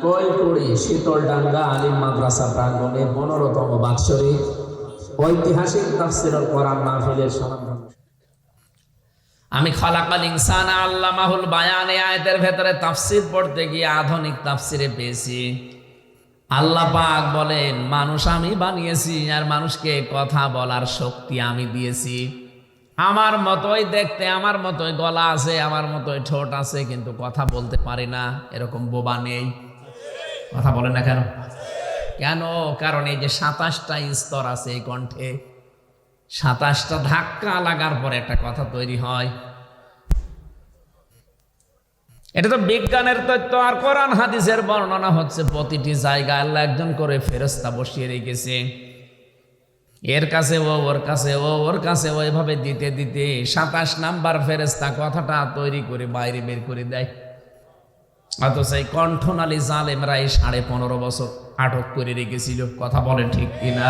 কৈকুড়ি শীতলডাঙ্গা আলিম মাদ্রাসা প্রাঙ্গণে 15তম বাৎসরিক ঐতিহাসিক তাফসীরুল কোরআন মাহফিলের সমাপন। আমি খালাকাল ইনসানা আল্লামাহুল বায়ান আয়াতের ভেতরে তাফসীর পড়তে গিয়ে আধুনিক তাফসীরে পেয়েছি আল্লাহ পাক বলেন মানুষ আমি বানিয়েছি আর মানুষকে কথা বলার শক্তি আমি দিয়েছি। আমার মতোই দেখতে, আমার মতোই গলা আছে, আমার মতোই ঠোঁট আছে, কিন্তু কথা বলতে পারি না। এরকম বোবা নেই? কথা বলে না কেন? কেন? কারণ এই যে 27টা স্তর আছে এই কণ্ঠে, 27টা ধাক্কা লাগার পরে একটা কথা তৈরি হয়। এটা তো বিজ্ঞানের তথ্য, আর কোরআন হাদিসের বর্ণনা হচ্ছে প্রতিটি জায়গায় আল্লাহ একজন করে ফেরেশতা বসিয়ে রেখেছে। এর কাছে ও, ওর কাছে ও, ওর কাছে ও, এভাবে দিতে দিতে 27 নাম্বার ফেরেশতা কথাটা তৈরি করে বাইরে বের করে দেয়। অথচ এই কণ্ঠনালী জালেমরা এই 15.5 বছর আটক করে রেখেছিল। কথা বলে ঠিক কিনা?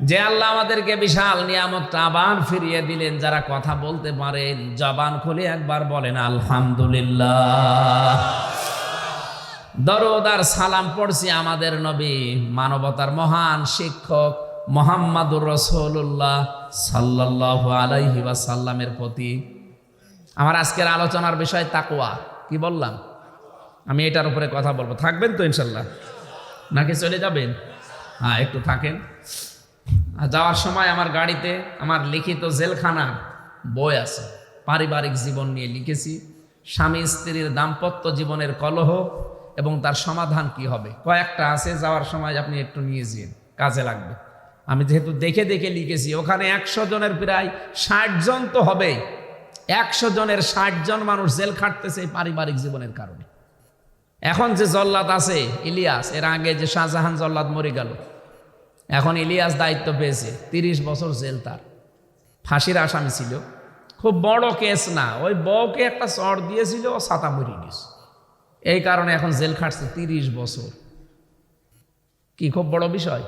যে আল্লাহ আমাদেরকে বিশাল নিয়ামতটা আবার ফিরিয়ে দিলেন, যারা কথা বলতে পারেন, জবান খুলে একবার বলেন আলহামদুলিল্লাহ। দরুদ আর সালাম পড়ছি আমাদের নবী, মানবতার মহান শিক্ষক মুহাম্মাদুর রাসূলুল্লাহ সাল্লাল্লাহু আলাইহি ওয়াসাল্লামের প্রতি। আমার আজকের আলোচনার বিষয় তাকওয়া। কি বললাম? আমি এটার উপরে কথা বলবো। থাকবেন তো ইনশাল্লাহ, নাকি চলে যাবেন? হ্যাঁ, একটু থাকেন। যাওয়ার সময় আমার গাড়িতে আমার লিখিত জেলখানার বই আছে, পারিবারিক জীবন নিয়ে লিখেছি। স্বামী স্ত্রীর দাম্পত্য জীবনের কলহ এবং তার সমাধান কি হবে, কয়েকটা আছে। যাওয়ার সময় আপনি একটু নিয়ে যান, কাজে লাগবে। আমি যেহেতু দেখে দেখে লিখেছি, ওখানে 100 জনের প্রায় 60 জন তো হবেই। 100 জনের 60 জন মানুষ জেল খাটতেছে এই পারিবারিক জীবনের কারণে। এখন যে জল্লাদ আছে ইলিয়াস, এর আগে যে শাহজাহান জল্লাদ মরে গেল, এখন ইলিয়াস দায়িত্ব পেয়েছে। 30 বছর জেল। তার ফাঁসির আসামি ছিল, খুব বড় কেস না। ওই বউকে একটা চড় দিয়েছিল, ও ছাতা মরে গেছে। এই কারণে এখন জেল খাটছে 30 বছর। কি খুব বড় বিষয়?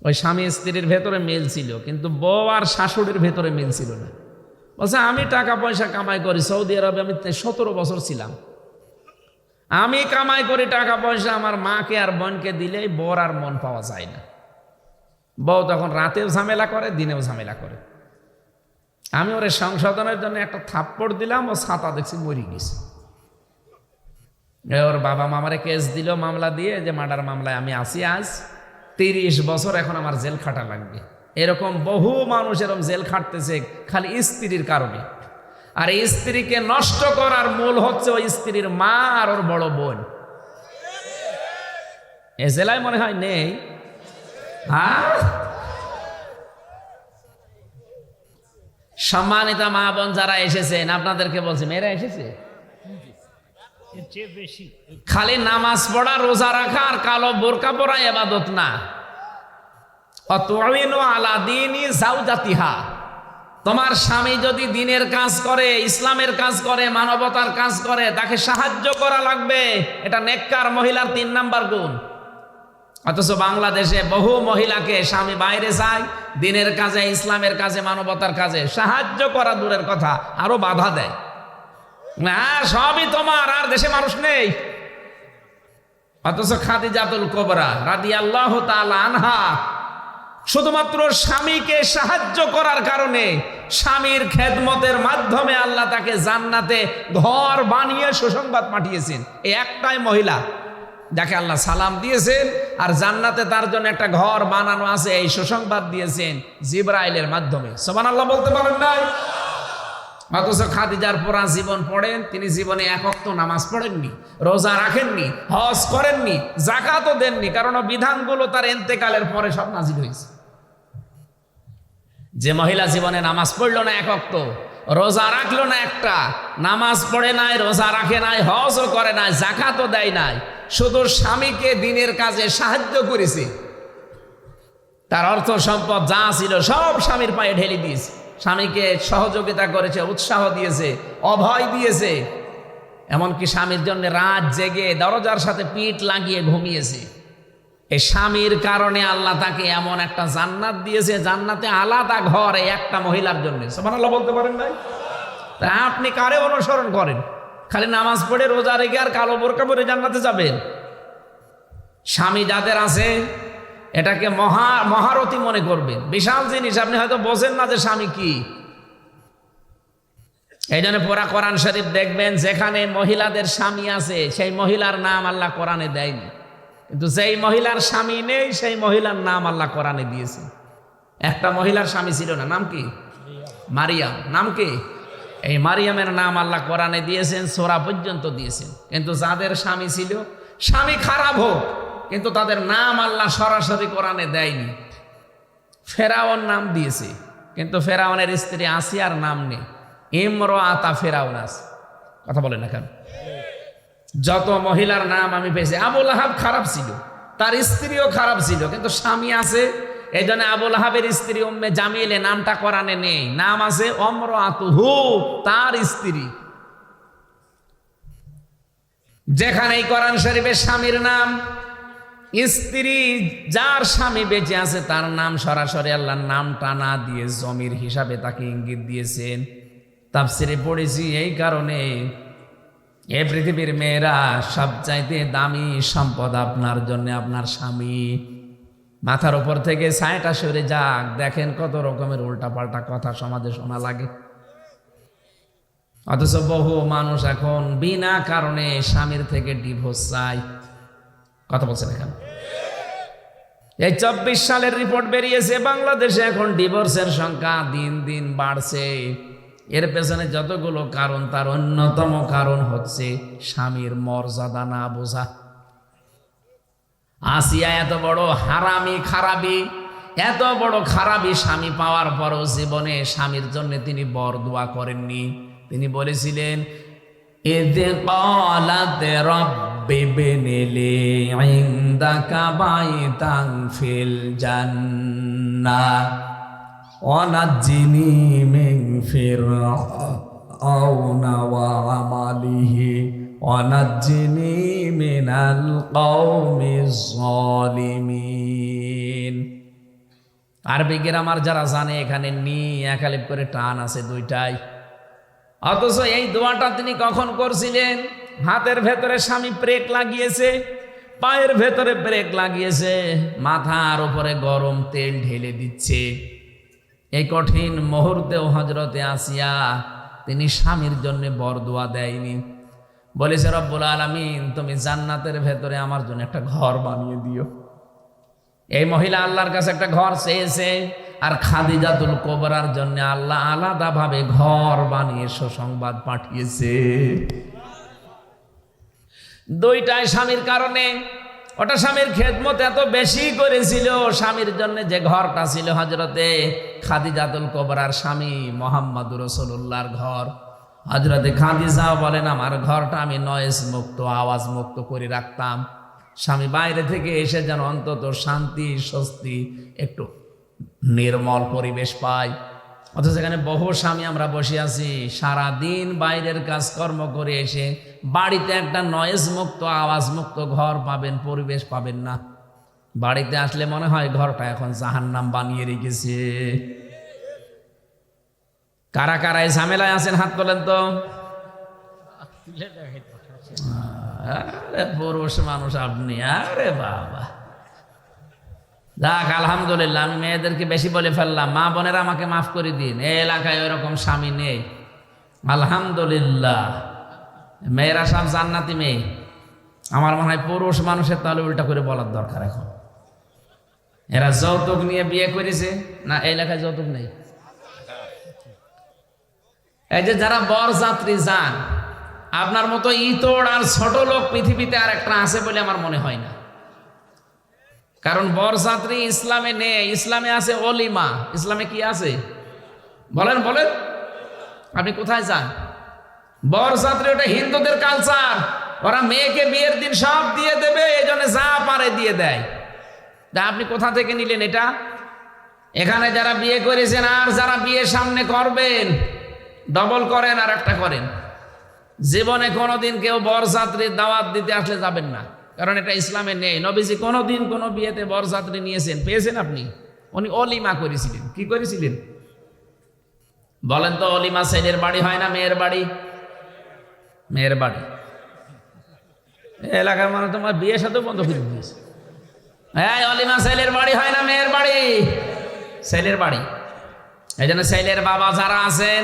ওই স্বামী স্ত্রীর ভেতরে মিল ছিল, কিন্তু বউ আর শাশুড়ির ভেতরে মিল ছিল না। বলছে আমি টাকা পয়সা কামাই করি, সৌদি আরবে আমি 17 বছর ছিলাম, আমি কামাই করি টাকা পয়সা, আমার মাকে আর বোনকে দিলেই বর আর মন পাওয়া যায় না। বউ তখন রাতেও ঝামেলা করে, দিনেও ঝামেলা করে। আমি ওরে সংশোধনের জন্য একটা থাপ্পড় দিলাম, ও ছাতা দেখছি মরি গেছে। ওর বাবা মামারে কেস দিল, মামলা দিয়ে, যে মার্ডার মামলায় আমি আছি আজ 30 বছর, এখন আমার জেল খাটা লাগবে। এরকম বহু মানুষ এরকম জেল খাটতেছে খালি স্ত্রীর কারণে। আর এই স্ত্রীকে নষ্ট করার মূল হচ্ছে ওই স্ত্রীর মা আর ওর বড় বোন। এ জেলায় মনে হয় নেই। হ্যাঁ, সম্মানিত মা বোন যারা এসেছেন, আপনাদেরকে বলছি, মেয়েরা এসেছে, খালি নামাজ পড়া, রোজা রাখা আর কালো বোরকা পরা ইবাদত না। অতুইনু আলা দীনি যাওজাতিহা। তোমার স্বামী যদি দিনের কাজ করে, ইসলামের কাজ করে, মানবতার কাজ করে, তাকে সাহায্য করা লাগবে। এটা নেককার মহিলার 3 নাম্বার গুণ। অথচ বাংলাদেশে বহু মহিলাকে স্বামী বাইরে যায়, দিনের কাজে, ইসলামের কাজে, মানবতার কাজে সাহায্য করা দূরের কথা, আরো বাধা দেয়। না, সবই তোমার, আর দেশে মানুষ নেই। অথচ খাদিজাতুল কুবরা রাদিয়াল্লাহু তাআলা আনহা শুধুমাত্র স্বামীকে সাহায্য করার কারণে, স্বামীর খেদমতের মাধ্যমে আল্লাহ তাকে জান্নাতে ঘর বানিয়ে সুসংবাদ পাঠিয়েছেন। এই একটাই মহিলা যাকে আল্লাহ সালাম দিয়েছেন, আর জান্নাতে তার জন্য একটা ঘর বানানো আছে, এই সুসংবাদ দিয়েছেন জিবরাইলের মাধ্যমে। সুবহানাল্লাহ বলতে পারেন নাই? অথচ খাদিজার পুরা জীবন পড়েন, তিনি জীবনে 1 ওয়াক্ত নামাজ পড়েননি, রোজা রাখেননি, হজ করেননি, যাকাতও দেননি, কারণ বিধানগুলো তার ইন্তেকালের পরে সব নাজিল হয়েছে। যে মহিলা জীবনে নামাজ পড়লো না 1 ওয়াক্ত, রোজা রাখলো না একটা, নামাজ পড়ে নাই, রোজা রাখে নাই, হজও করে নাই, যাকাতও দেয় নাই, শুধু স্বামীকে দিনের কাজে সাহায্য করেছে, তার অর্থ সম্পদ যা ছিল সব স্বামীর পায়ে ঢেলে দিয়েছে, স্বামীকে সহযোগিতা করেছে, উৎসাহ দিয়েছে, অভয় দিয়েছে, এমনকি স্বামীর জন্য রাত জেগে দরজার সাথে পিঠ লাগিয়ে ঘুমিয়েছে। এই স্বামীর কারণে আল্লাহ তাকে এমন একটা জান্নাত দিয়েছে, জান্নাতে আলাদা ঘর এই একটা মহিলার জন্য। সুবহানাল্লাহ বলতে পারেন নাই? তা আপনি কারে অনুসরণ করেন? খালি নামাজ পড়ে রোজা রেখে আর কালো বোরকা পরে জান্নাতে যাবেন? স্বামী যাদের আছে এটাকে মহারথী মনে করবেন, বিশাল জিনিস। আপনি হয়তো বোঝেন না যে স্বামী কি। এই জন্য পুরা কোরআন শরীফ দেখবেন যেখানে মহিলাদের স্বামী আছে সেই মহিলার নাম আল্লাহ কোরআনে দেয়নি, কিন্তু যেই মহিলার স্বামী নেই সেই মহিলার নাম আল্লাহ কোরআনে দিয়েছে। একটা মহিলার স্বামী ছিল না, নাম কি? মারিয়াম। নাম কি? এই মারিয়ামের নাম আল্লাহ কোরআনে দিয়েছেন, সূরা পর্যন্ত দিয়েছেন। কিন্তু যাদের স্বামী ছিল, স্বামী খারাপ হোক, কিন্তু তাদের নাম আল্লাহ সরাসরি কোরআনে দেয়নি। ফেরাউন নাম দিয়েছে, কিন্তু ফেরাউনের স্ত্রী আসিয়ার নাম নেই। ইমরাআতা ফেরাউন আছে। কথা বলেন না কেন? যত মহিলার নাম আমি পেয়েছি, আবু লাহাব খারাপ ছিল, তার স্ত্রীও খারাপ ছিল, কিন্তু স্বামী আছে। এই জন্য আবু লাহাবের স্ত্রী উম্মে জামিলে নামটা কোরআনে নেই, নাম আছে ইমরাআতুহু, তার স্ত্রী। যেখানে এই কোরআন শরীফের স্বামীর নাম, স্ত্রী যার স্বামী বেঁচে আছে তার নাম সরাসরি আল্লাহর নামটা না দিয়ে জমির হিসাবে তাকে ইঙ্গিত দিয়েছেন। তাফসিরে পড়েছি এই কারণে, এই পৃথিবীর মেয়েরা সবচাইতে দামি সম্পদ আপনার জন্য আপনার স্বামী। মাথার উপর থেকে ছায়াটা সরে যাক, দেখেন কত রকমের উল্টাপাল্টা কথা সমাজে শোনা লাগে। অথচ বহু মানুষ এখন বিনা কারণে স্বামীর থেকে ডিভোর্স চায়। কথা বলছেন এখন? এই 24 সালের রিপোর্ট বেরিয়েছে, বাংলাদেশে এখন ডিভোর্সের সংখ্যা দিন দিন বাড়ছে। এর পেছনে যতগুলো কারণ, তার অন্যতম কারণ হচ্ছে স্বামীর মর্যাদা না বোঝা। আসিয়া এত বড় হারামি খারাপি, এত বড় খারাপি স্বামী পাওয়ার পরও জীবনে স্বামীর জন্য তিনি বরদোয়া করেননি। তিনি বলেছিলেন, ইযে ক্বালাত রাব্বি বিনিলি ইনদাকা বাইতান ফিল জান্নাহ ওয়া নাজ্জিনি মিন ফিরআউনা ওয়া আমালিহি ওয়া নাজ্জিনি মিনাল কওমিজ যালিমিন। আরবি গ্রামার যারা জানে এখানে নি একালিপ করে টান আছে দুইটাই। অথচ এই দোয়াটা তিনি কখন করছিলেন? হাতের ভেতরে স্বামী ব্রেক লাগিয়েছে, পায়ের ভেতরে ব্রেক লাগিয়েছে, মাথার উপরে গরম তেল ঢেলে দিচ্ছে। এই কঠিন মুহূর্তেও হযরতে আসিয়া তিনি স্বামীর জন্য বরদোয়া দেয়নি। বলেছে, রব্বুল আলামিন তুমি জান্নাতের ভেতরে আমার জন্য একটা ঘর বানিয়ে দিও। এই মহিলা আল্লাহর কাছে একটা ঘর চেয়েছে, আর খাদিজাতুল কুবরার জন্য আল্লাহ আলাদাভাবে ঘর বানিয়ে সুসংবাদ পাঠিয়েছে। দুইটাই স্বামীর কারণে। ওটা স্বামীর খেদমত এত বেশি করেছিল, স্বামীর জন্য যে ঘরটা ছিল হযরতে খাদিজাতুল কুবরার স্বামী মুহাম্মদুর রাসূলুল্লাহর ঘর। হযরতে খাদিজা বলেন, আমার ঘরটা আমি নয়েজ মুক্ত, আওয়াজ মুক্ত করে রাখতাম। স্বামী বাইরে থেকে এসে যেন অন্তত শান্তি স্বস্তি একটু নির্মল পরিবেশ পায়। অথচ এখানে বহু স্বামী আমরা বসে আছি, সারাদিন বাইরের কাজকর্ম করে এসে বাড়িতে একটা নয়েজ মুক্ত আওয়াজ মুক্ত ঘর পাবেন, পরিবেশ পাবেন না। বাড়িতে আসলে মনে হয় ঘরটা এখন জাহান্নাম বানিয়ে রেখেছে। কারা কারা এই ঝামেলায় আছেন হাত তোলেন তো। আরে পুরুষ মানুষ আপনি, আরে বাবা যাক আলহামদুলিল্লাহ। আমি মেয়েদেরকে বেশি বলে ফেললাম, মা বোনেরা আমাকে মাফ করে দিন। এই এলাকায় ওইরকম স্বামী নেই আলহামদুলিল্লাহ। মেয়েরা সব জান্নাতি মেয়ে। আমার মনে হয় পুরুষ মানুষের তাহলে উল্টা করে বলার দরকার। এখন এরা যৌতুক নিয়ে বিয়ে করেছে না, এই এলাকায় যৌতুক নেই। এই যে যারা বরযাত্রী যান, আপনার মতো ইতর আর ছোট লোক পৃথিবীতে আর একটা আছে বলে আমার মনে হয় না। কারণ বরযাত্রী ইসলামে নেই। ইসলামে আছে অলিমা। ইসলামে কি আছে বলেন বলেন? আপনি কোথায় যান? বরযাত্রী ওটা হিন্দুদের কালচার। ওরা মেয়েকে বিয়ের দিন সব দিয়ে দেবে, এই জন্য যা পারে দিয়ে দেয়। তা আপনি কোথা থেকে নিলেন এটা? এখানে যারা বিয়ে করেছেন আর যারা বিয়ে সামনে করবেন, ডবল করেন আর একটা করেন। জীবনে কোনোদিন কেউ বরযাত্রীর দাওয়াত দিতে আসলে যাবেন না, কারণ এটা ইসলামে নেই। নবীজি কোনোদিন কোনো বিয়েতে বরযাত্রী নিয়েছেন? পেয়েছেন আপনি? উনি অলিমা করেছিলেন। কি করেছিলেন বলেন তো? অলিমা ছেলের বাড়ি হয় না মেয়ের বাড়ি? মেয়ের বাড়ি। এলাকার মানুষ তোমার বিয়ে সাথে বন্ধ করে দিয়েছে। হ্যাঁ, অলিমা ছেলের বাড়ি হয় না, মেয়ের বাড়ি, ছেলের বাড়ি। এই জন্য ছেলের বাবা যারা আছেন,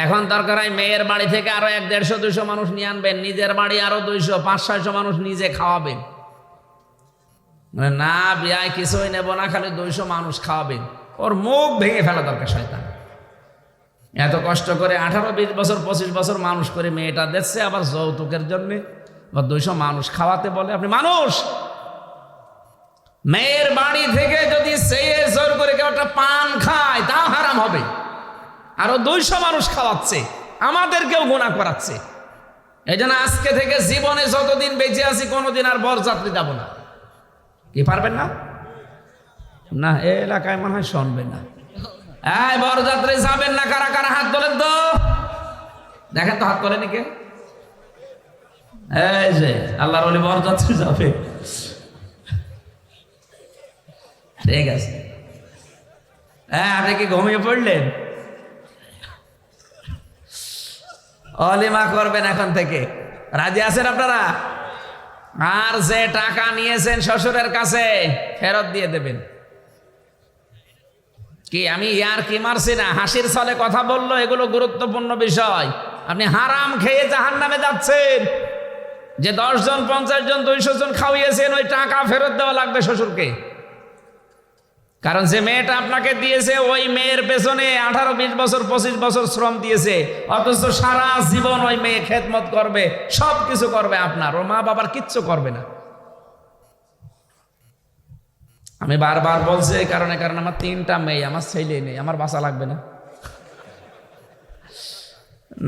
এখন দরকার হয় মেয়ের বাড়ি থেকে আরো 100-150-200 মানুষ নিয়ে আনবেন, নিজের বাড়ি আরো 200-500-600 মানুষ নিজে খাওয়াবেন। না বিয়ায় কিছুই নেব না, খালি 200 মানুষ খাওয়াবেন। ওর মুখ ভেঙে ফেলা দরকার শয়তান। এত কষ্ট করে 18-20 বছর 25 বছর মানুষ করে মেয়েটা দেখছে, আবার যৌতুকের জন্য 200 মানুষ খাওয়াতে বলে। আপনি মানুষ? মেয়ের বাড়ি থেকে যদি চেয়ে জোর করে কেউ একটা পান খায় তাও হারাম হবে, আরো 200 মানুষ খাওয়াচ্ছে, আমাদেরকেও গুনাহ করাচ্ছে। এই জন্য আজকে থেকে জীবনে যতদিন বেঁচে আছি কোনোদিন আর বরযাত্রী যাব না। কি পারবেন না? না, এ এলাকায় মনে হয় শুনবে না। এই বরযাত্রী যাবেন না কারা কারা হাত তোলেন তো, দেখেন তো হাত তোলেন কে? এই যে আল্লাহর ওলি বরযাত্রী যাবে, ঠিক আছে। হ্যাঁ, আপনি কি ঘুমিয়ে পড়লেন? অলিমা করবেন এখন থেকে, রাজি আছেন আপনারা? আর যে টাকা নিয়েছেন শ্বশুরের কাছে ফেরত দিয়ে দেবেন। কি আমি ইয়ার কি মারছি না, হাসির ছলে কথা বললো, এগুলো গুরুত্বপূর্ণ বিষয়। আপনি হারাম খেয়ে জাহান্নামে যাচ্ছেন। যে 10 জন 50 জন 200 জন খাওয়িয়েছেন, ওই টাকা ফেরত দেওয়া লাগবে শ্বশুরকে। কারণ যে মেয়েটা আপনাকে দিয়েছে, ওই মেয়ের পেছনে 18-20 বছর 25 বছর শ্রম দিয়েছে, অথচ সারা জীবন ওই মেয়ে খেদমত করবে, সব কিছু করবে আপনার, ওর মা বাবার কিচ্ছু করবে না। আমি বারবার বলছি এই কারণে, কারণ আমার 3টা মেয়ে, আমার ছেলে নেই, আমার বাঁচা লাগবে না।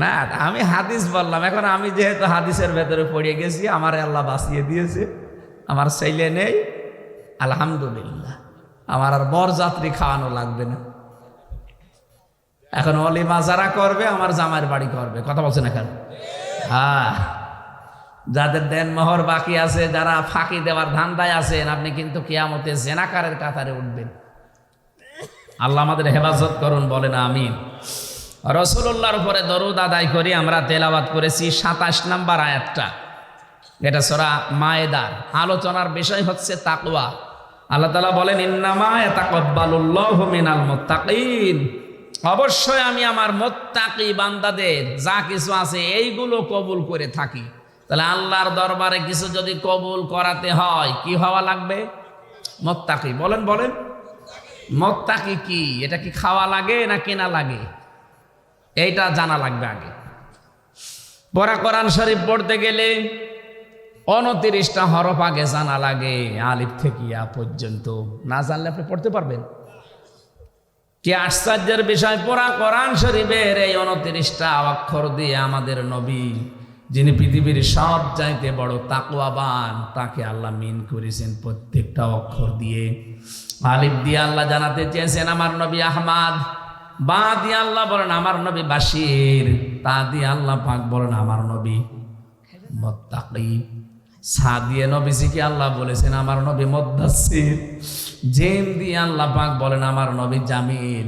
না, আমি হাদিস বললাম, এখন আমি যেহেতু হাদিসের ভেতরে পড়ে গেছি, আমার আল্লাহ বাঁচিয়ে দিয়েছে, আমার ছেলে নেই, আলহামদুলিল্লাহ, আমার আর বরযাত্রী খাওয়ানো লাগবে না। এখন অলিমা যারা করবে আমার জামাইয়ের বাড়ি করবে, কথা বলছেন এখন? হ্যাঁ, যাদের দেনমোহর বাকি আছে, যারা ফাঁকি দেওয়ার ধান্দায় আছেন, আপনি কিন্তু কিয়ামতে জেনাকারের কাতারে উঠবেন। আল্লাহ আমাদের হেফাজত করুন, বলেন আমিন। রাসূলুল্লাহর উপরে দরুদ আদায় করি। আমরা তেলাওয়াত করেছি 27 নম্বর আয়াতটা, এটা সূরা মায়েদার। আলোচনার বিষয় হচ্ছে তাকওয়া। আল্লাহ তাআলা বলেন, ইন্নামা ইয়াতাকাব্বালুল্লাহু মিনাল মুত্তাকিন, অবশ্যই আমি আমার মুত্তাকি বান্দাদের যা কিছু আছে এইগুলো কবুল করে থাকি। তাহলে আল্লাহর দরবারে কিছু যদি কবুল করাতে হয়, কি হওয়া লাগবে? মুত্তাকি। বলেন বলেন, মুত্তাকি কি? এটা কি খাওয়া লাগে না কেনা লাগে? এইটা জানা লাগবে আগে। পড়া কোরআন শরীফ পড়তে গেলে 29টা হরফ আগে জানা লাগে, আলিফ থেকে ইয়া পর্যন্ত। না জানলে আপনি পড়তে পারবেন? কি আশ্চর্যের বিষয়, পড়া কোরআন শরীফের এই 29টা অক্ষর দিয়ে আমাদের নবী, যিনি পৃথিবীর সব চাইতে বড় তাকওয়াবান, তাকে আল্লাহ মিন করেছেন প্রত্যেকটা অক্ষর দিয়ে। আলিফ দিয়ে আল্লাহ জানাতে চেয়েছেন আমার নবী আহমদ, বা দিয়ে আল্লাহ বলেন আমার নবী বাশির, তা দিয়ে আল্লাহ পাক বলেন আমার নবী মুত্তাকি, সা দিয়ে নবীজিকে আল্লাহ বলেছেন আমার নবী মুদ্দাসসির, জিম দিয়ে আল্লাহ পাক বলেন আমার নবী জামিল,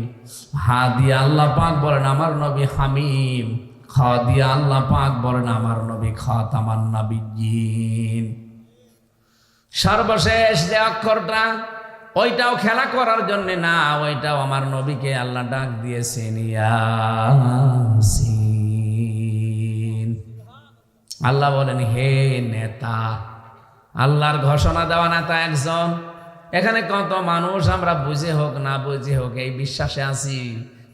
হা দিয়ে আল্লাহ পাক বলেন আমার নবী হামিম, খ দিয়ে আল্লাহ পাক বলেন আমার নবী খাতামান নাবিয়্যিন। সর্বশেষ যে অক্ষরটা, ওইটাও খেলা করার জন্য না, ওইটাও আমার নবীকে আল্লাহ ডাক দিয়েছেন ইয়াসিন। আল্লাহ বলেন হে নেতা, আল্লাহর ঘোষণা দেওয়া নেতা একজন। এখানে কত মানুষ আমরা বুঝে হোক না বুঝে হোক এই বিশ্বাসে আছি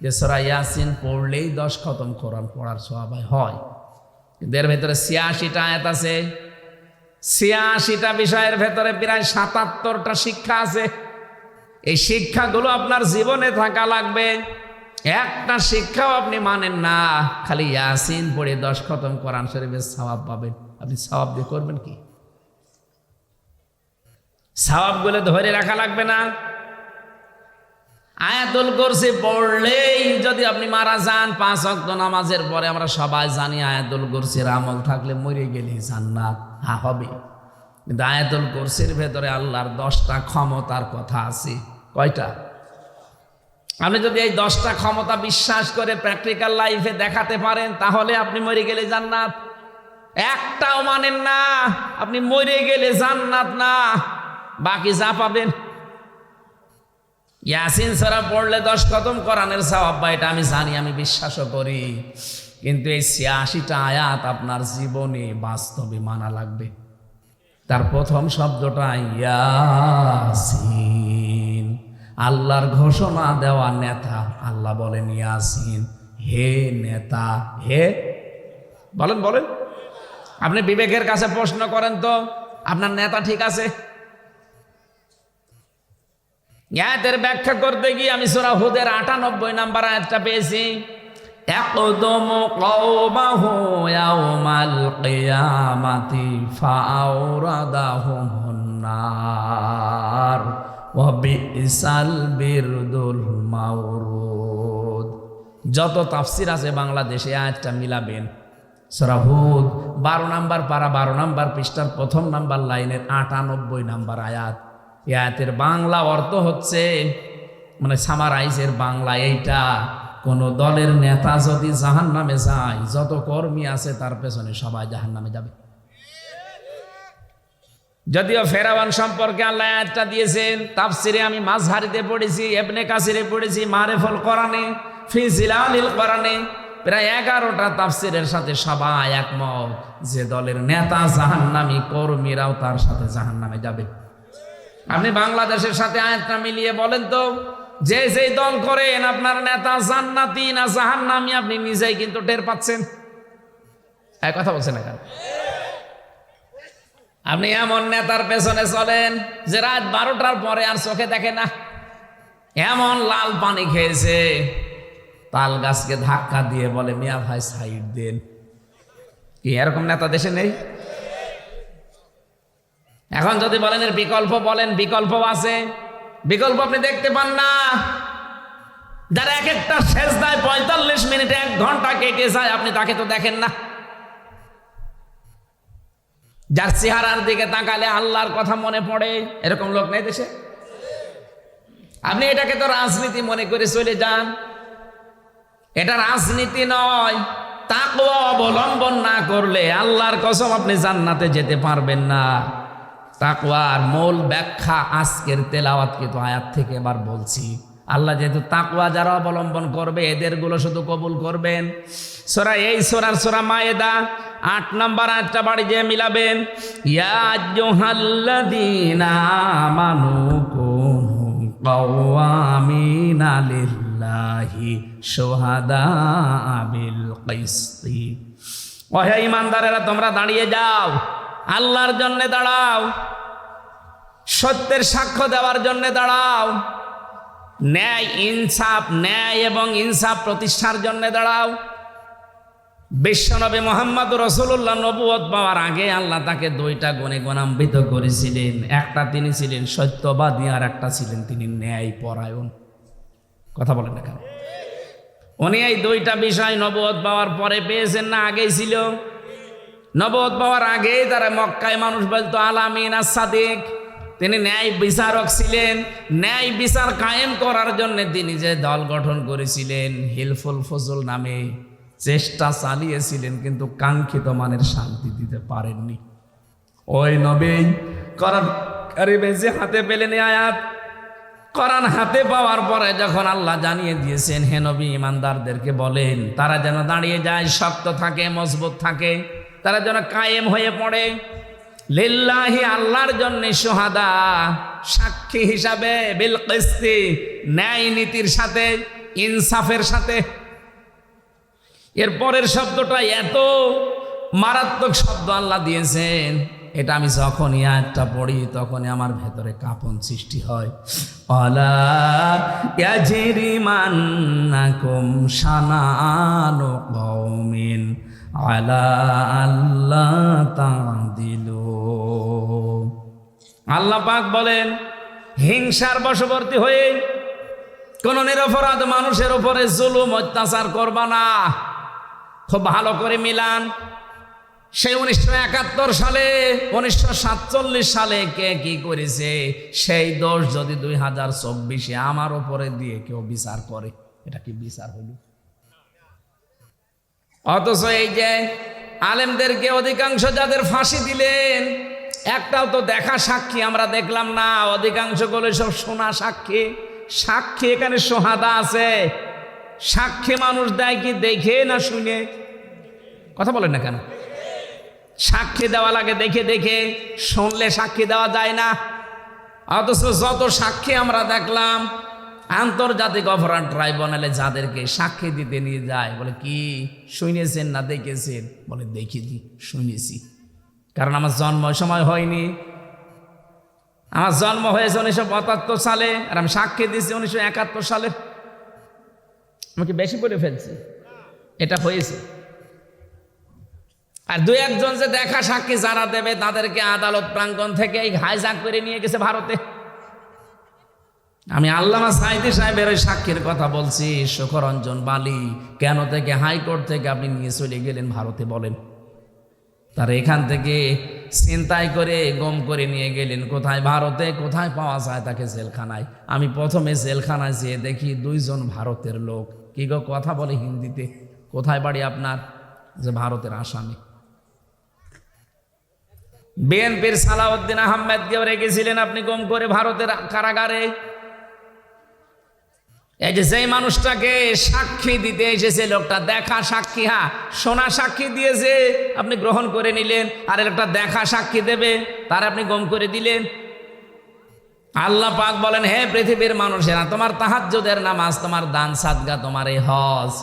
যে সূরা ইয়াসিন পড়লেই 10 খতম কোরআন পড়ার সওয়াব হয়। কিন্তু এর ভেতরে 86টা আয়াত আছে, 86টা বিষয়ের ভেতরে প্রায় 77টা শিক্ষা আছে। এই শিক্ষাগুলো আপনার জীবনে থাকা লাগবে। একটা শিক্ষাও আপনি মানেন না, খালি ইয়াসিন পড়ে 10 খতম কোরআন শরীফের সওয়াব পাবেন। আপনি সওয়াব দিয়ে করবেন কি? সওয়াবগুলো ধরে রাখা লাগবে না। আয়াতুল কুরসি পড়লেই যদি আপনি মারা যান 5 ওয়াক্ত নামাজের পরে, আমরা সবাই জানি আয়াতুল কুরসির আমল থাকলে মরে গেলে জান্নাত হবে। কিন্তু আয়াতুল কুরসির ভেতরে আল্লাহর 10টা ক্ষমতার কথা আছে। কয়টা? আপনি যদি এই 10টা ক্ষমতা বিশ্বাস করে প্র্যাকটিক্যাল লাইফে দেখাতে পারেন, তাহলে আপনি মরে গেলে জান্নাত। একটাও মানেন না। আপনি মরে গেলে জান্নাত না, বাকি যা পাবেন। ইয়াসিন সূরা পড়লে 10 খতম কোরআনের সওয়াব পাই, এটা আমি জানি, আমি বিশ্বাসও করি। কিন্তু এই 86টা আয়াত আপনার জীবনে বাস্তবে মানা লাগবে। তার প্রথম শব্দটা ইয়াসিন, আল্লাহর ঘোষণা দেওয়া নেতা। আল্লাহ বলেন ইয়াসিন, হে নেতা, হে বলেন বলেন। আপনি বিবেকের কাছে প্রশ্ন করেন তো, আপনার নেতা ঠিক আছে? আয়াতের ব্যাখ্যা করতে গিয়ে আমি সূরা হুদের 98 নম্বর আয়াতটা পেয়েছি। ইয়াকদুমু কওমাহু ইয়াওমাল কিয়ামাতি ফাআওরাদাহুমুন নার ওয়া বিসাল বিরদুল মাওরুদ। যত তাফসীর আছে বাংলাদেশে আয়াতটা মিলাবেন। সূরা হুদ 12 নম্বর পারা 12 নম্বর পৃষ্ঠার প্রথম নম্বর লাইনের 98 নম্বর আয়াত। এই আয়াতের বাংলা অর্থ হচ্ছে, মানে সামারাইজের বাংলা এইটা, কোন দলের নেতা যদি জাহান্নামে যায়, যত কর্মী আছে তার পেছনে সবাই জাহান্নামে যাবে। যদিও ফেরাউন সম্পর্কে আল্লাহ আয়াতটা দিয়েছেন, তাফসিরে আমি মাযহারিতে পড়েছি, ইবনে কাসিরে পড়েছি, মারিফুল কোরআনে, ফি জিলালিল কোরআনে, প্রায় 11টা তাফসিরের সাথে সবাই একমত যে দলের নেতা জাহান্নামী, কর্মীরাও তার সাথে জাহান্নামে যাবে। আপনি বাংলাদেশের সাথে আয়াতটা মিলিয়ে বলেন তো, যে যেই দল করেন আপনার নেতা জান্নাতি না জাহান্নামী, আপনি নিজেই কিন্তু টের পাচ্ছেন। এক কথা বলছেন না কেন? আপনি এমন নেতার পেছনে চলেন যে রাত 12টার পরে আর চোখে দেখে না, এমন লাল পানি খেয়েছে, তাল গাছকে ধাক্কা দিয়ে বলে মিয়া ভাই সাইড দেন। কি এরকম নেতা দেশে নেই? এখন যদি বলেন এর বিকল্প, বলেন বিকল্প আছে। বিকল্প আপনি দেখতে পান না। যারা এক একটা সেজদায় 45 মিনিটে 1 ঘন্টা কেটে যায়, আপনি তাকে তো দেখেন না। যার চেহারার দিকে তাকালে আল্লাহর কথা মনে পড়ে, এরকম লোক নেই দেশে? আপনি এটাকে তো রাজনীতি মনে করে চলে যান। এটা রাজনীতি নয়। তাকওয়া অবলম্বন না করলে আল্লাহর কসম আপনি জান্নাতে যেতে পারবেন না। তাকওয়ার মূল ব্যাখ্যা আজকের তেলাওয়াতকৃত আয়াত থেকে এবার বলছি। আল্লাহ যেহেতু তাকওয়া যারা অবলম্বন করবে এদেরগুলো শুধু কবুল করবেন। সূরা মায়েদা 8 নম্বর আয়াতটা বাড়ি দিয়ে মিলাবেন। ইয়া আইয়ুহাল্লাযীনা আমানু কুনু কাওয়ামিনা লিল্লাহি শুহাদাআ বিল কিসতি। ও হে ঈমানদারেরা, তোমরা দাঁড়িয়ে যাও, আল্লাহর জন্য দাঁড়াও, সত্যের সাক্ষ্য দেওয়ার জন্য দাঁড়াও, ন্যায় এবং ইনসাফ প্রতিষ্ঠার জন্য দাঁড়াও। বিশ্বনবী মুহাম্মদুর রাসূলুল্লাহ নবুয়ত পাওয়ার আগে আল্লাহ তাকে 2টা গুণে গুণান্বিত করেছিলেন। একটা তিনি ছিলেন সত্যবাদী, আর একটা ছিলেন তিনি ন্যায় পরায়ণ। কথা বলেন না কেন? উনি এই 2টা বিষয় নবুয়ত পাওয়ার পরে পেয়েছেন না আগেই ছিল? নবুয়ত পাওয়ার আগেই তারা মক্কায় মানুষ বলতো আল-আমিন আস-সাদিক। তিনি ন্যায় বিচারক ছিলেন। ন্যায় বিচার কায়েম করার জন্য তিনি যে দল গঠন করেছিলেন হিলফুল ফজল নামে, চেষ্টা চালিয়েছিলেন, কিন্তু কাঙ্ক্ষিত মানের শান্তি দিতে পারেননি। ওই নবী কোরআন কারিমে যে হাতে পেলেন আয়াত, কোরআন হাতে পাওয়ার পরে যখন আল্লাহ জানিয়ে দিয়েছেন, হে নবী ইমানদারদেরকে বলেন তারা যেন দাঁড়িয়ে যায়, শক্ত থাকে, মজবুত থাকে, তারা যেন কায়েম হয়ে পড়ে। লিল্লাহি, আল্লাহর জন্য, শুহাদা, সাক্ষী হিসাবে, বিল কিসতি, ন্যায় নীতির সাথে, ইনসাফের সাথে। এর পরের শব্দটা এত মারাত্মক শব্দ আল্লাহ দিয়েছেন, এটা আমি যখন আয়াতটা পড়ি তখনই আমার ভেতরে কাঁপন সৃষ্টি হয়। আলা ইয়াজরিমান্নাকুম শানানু কওমিন আলা আল্লাহ তা'দিলু। আল্লাহ পাক বলেন, হিংসার বশবর্তী হয়ে কোন নিরপরাধ মানুষের উপরে জুলুম অত্যাচার করবা না। খুব ভালো করে মিলান। সেই 1971 সালে, 1947 সালে কে কি করেছে, সেই দোষ যদি 2024-এ আমার উপরে দিয়ে কেউ বিচার করে, এটা কি বিচার হইল? অথচ এই যে আলেমদেরকে অধিকাংশ যাদের ফাঁসি দিলেন, একটাও তো দেখা সাক্ষী আমরা দেখলাম না। অধিকাংশ গুলো সব শোনা সাক্ষী। সাক্ষী এখানে সোহাদা আছে। সাক্ষী মানুষ দেয় কি দেখে না শুনে? কথা বলেন না কেন? সাক্ষী দেওয়া লাগে দেখে দেখে, শুনলে সাক্ষী দেওয়া যায় না। অথচ যত সাক্ষী আমরা দেখলাম, আন্তর্জাতিক অপরাধ ট্রাইব্যুনালে যাদেরকে সাক্ষী দিতে নিয়ে যায়, বলে কি শুনেছেন না দেখেছেন? বলে দেখেছি, শুনেছি। কারণ আমার জন্ম সময় হয়নি, আমার জন্ম হয়েছে 1975 সালে, আর আমি সাক্ষী দিয়েছি 1971 সালে। আমাকে বেশি বলে ফেলছি, এটা হয়েছে। আর দু একজন যে দেখা সাক্ষী যারা দেবে, তাদেরকে আদালত প্রাঙ্গণ থেকে হাইজ্যাক করে নিয়ে গেছে ভারতে। আমি আল্লামা সাঈদী সাহেবের ওই সাক্ষীর কথা বলছি। শোকরঞ্জন বালি কেন থেকে হাইকোর্ট থেকে আপনি নিয়ে চলে গেলেন ভারতে বলেন? তার এখান থেকে ছিনতাই করে গম করে নিয়ে গেলেন কোথায়? ভারতে। কোথায় পাওয়া যায় তাকে? জেলখানায়। আমি প্রথমে জেলখানায় যেয়ে দেখি 2 জন ভারতের লোক। কি গো কথা বলে হিন্দিতে, কোথায় বাড়ি আপনার? যে ভারতের আসামি। বিএনপির সালাউদ্দিন আহমেদকেও রেখেছিলেন আপনি গম করে ভারতের কারাগারে। এই যে যেই মানুষটাকে সাক্ষী দিতে এসেছে লোকটা দেখা সাক্ষী, হ্যাঁ শোনা সাক্ষী দিয়েছে, আপনি গ্রহণ করে নিলেন। আর একটা দেখা সাক্ষী দেবে, তার আপনি গম করে দিলেন। আল্লাহ পাক বলেন, হে পৃথিবীর মানুষেরা, তোমার তাহাজ্জুদের নামাজ, তোমার দান সাদগা, তোমার এই হজ,